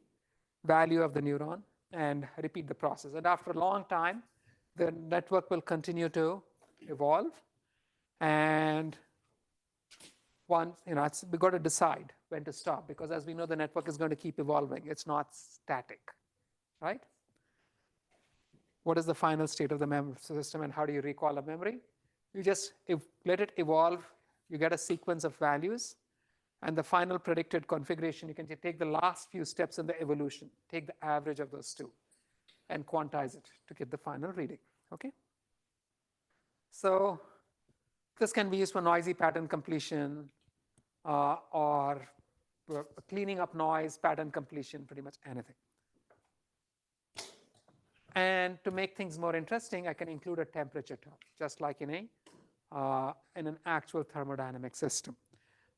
value of the neuron and repeat the process. And after a long time, the network will continue to evolve. And once, we've got to decide when to stop, because as we know, the network is going to keep evolving. It's not static, right? What is the final state of the memory system, and how do you recall a memory? You just let it evolve. You get a sequence of values, and the final predicted configuration, you can take the last few steps in the evolution, take the average of those two, and quantize it to get the final reading, okay? So this can be used for noisy pattern completion or cleaning up noise, pattern completion, pretty much anything. And to make things more interesting, I can include a temperature term, just like in an actual thermodynamic system,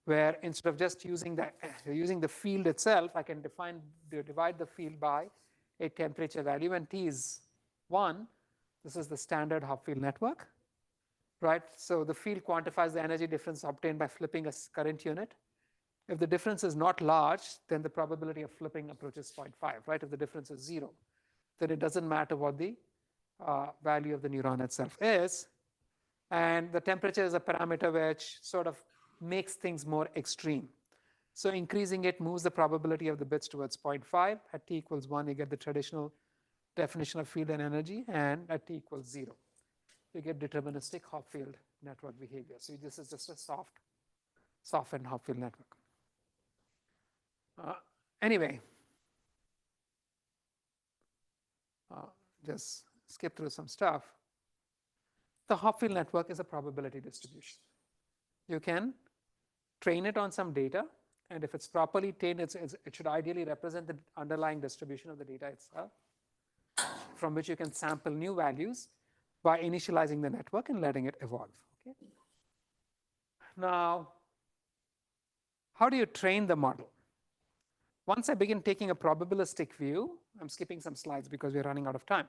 where instead of just using the field itself, I can divide the field by a temperature value. When T is 1, this is the standard Hopfield network, right? So the field quantifies the energy difference obtained by flipping a current unit. If the difference is not large, then the probability of flipping approaches 0.5, right? If the difference is 0, then it doesn't matter what the value of the neuron itself is. And the temperature is a parameter which sort of makes things more extreme. So increasing it moves the probability of the bits towards 0.5. At T equals 1, you get the traditional definition of field and energy, and at T equals 0, you get deterministic Hopfield network behavior. So this is just a softened Hopfield network. Anyway, just skip through some stuff. The Hopfield network is a probability distribution. You can train it on some data, and if it's properly trained, it should ideally represent the underlying distribution of the data itself, from which you can sample new values by initializing the network and letting it evolve. Okay? Now, how do you train the model? Once I begin taking a probabilistic view, I'm skipping some slides because we're running out of time.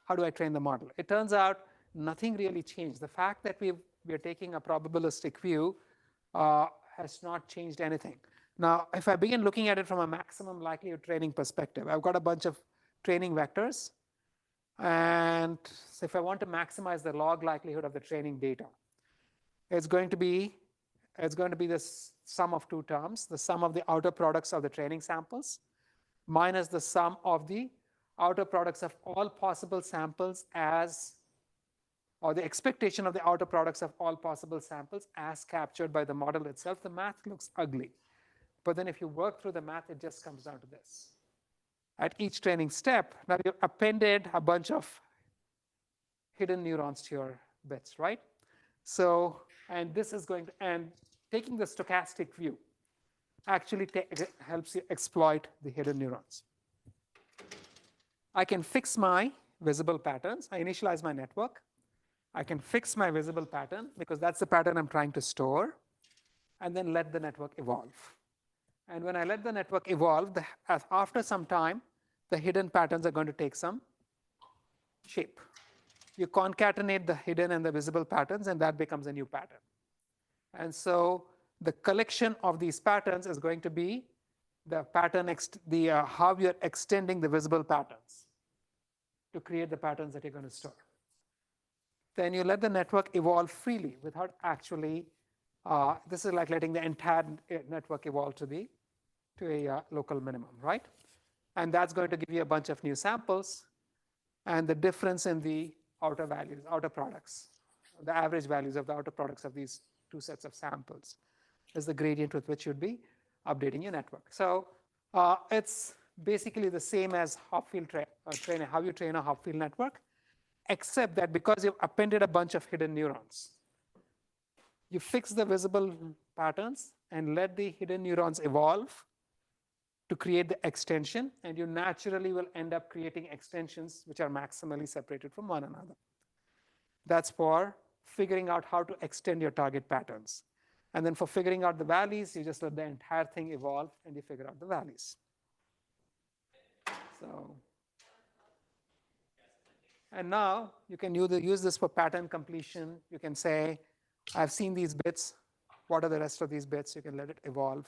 How do I train the model? It turns out nothing really changed. The fact that we're taking a probabilistic view has not changed anything. Now, if I begin looking at it from a maximum likelihood training perspective, I've got a bunch of training vectors. And so if I want to maximize the log likelihood of the training data, it's going to be the sum of two terms, the sum of the outer products of the training samples minus the sum of the outer products of all possible samples or the expectation of the outer products of all possible samples as captured by the model itself. The math looks ugly, but then if you work through the math, it just comes down to this. At each training step, now you've appended a bunch of hidden neurons to your bits, right? So, and this is going to, and taking the stochastic view actually helps you exploit the hidden neurons. I can fix my visible patterns. I initialize my network. I can fix my visible pattern because that's the pattern I'm trying to store, and then let the network evolve. And when I let the network evolve, after some time, the hidden patterns are going to take some shape. You concatenate the hidden and the visible patterns, and that becomes a new pattern. And so the collection of these patterns is going to be the pattern, how you're extending the visible patterns to create the patterns that you're going to store. Then you let the network evolve freely without actually, this is like letting the entire network evolve to a local minimum, right? And that's going to give you a bunch of new samples, and the difference in the outer values, outer products, the average values of the outer products of these two sets of samples is the gradient with which you'd be updating your network. So it's basically the same as Hopfield how you train a Hopfield network, except that because you've appended a bunch of hidden neurons, you fix the visible patterns and let the hidden neurons evolve to create the extension, and you naturally will end up creating extensions which are maximally separated from one another. That's for figuring out how to extend your target patterns. And then for figuring out the valleys, you just let the entire thing evolve and you figure out the valleys. So, and now you can use this for pattern completion. You can say, I've seen these bits. What are the rest of these bits? You can let it evolve.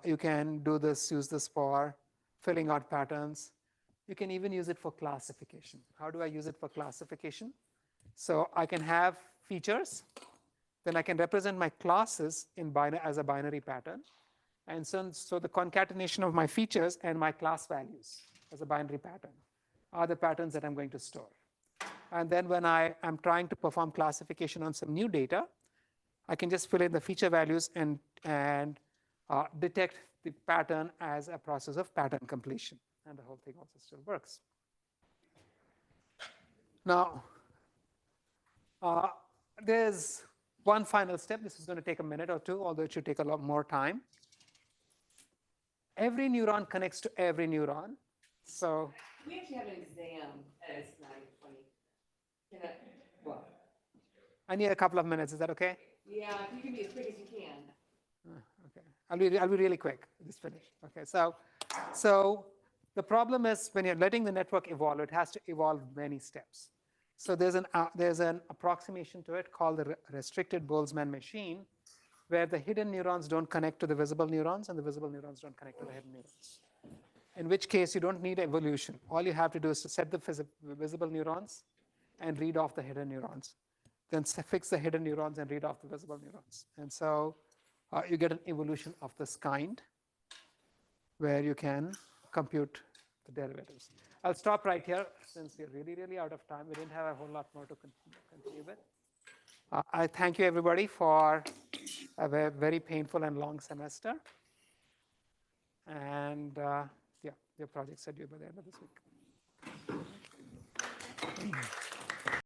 You can do this, use this for filling out patterns. You can even use it for classification. How do I use it for classification? So I can have features. Then I can represent my classes as a binary pattern. And so the concatenation of my features and my class values as a binary pattern are the patterns that I'm going to store. And then when I am trying to perform classification on some new data, I can just fill in the feature values and detect the pattern as a process of pattern completion. And the whole thing also still works. Now, there's one final step. This is going to take a minute or two, although it should take a lot more time. Every neuron connects to every neuron. So we actually have an exam at 9:20. Well, I need a couple of minutes. Is that okay? Yeah, if you can be as quick as you can. Okay, I'll be really quick. Just finish. Okay, so the problem is when you're letting the network evolve, it has to evolve many steps. So there's an approximation to it called the restricted Boltzmann machine, where the hidden neurons don't connect to the visible neurons and the visible neurons don't connect to the hidden neurons. In which case you don't need evolution. All you have to do is to set the visible neurons and read off the hidden neurons. Then fix the hidden neurons and read off the visible neurons. And so you get an evolution of this kind where you can compute the derivatives. I'll stop right here since we're really, really out of time. We didn't have a whole lot more to continue with. I thank you, everybody, for a very painful and long semester. And yeah, your project's are due by the end of this week.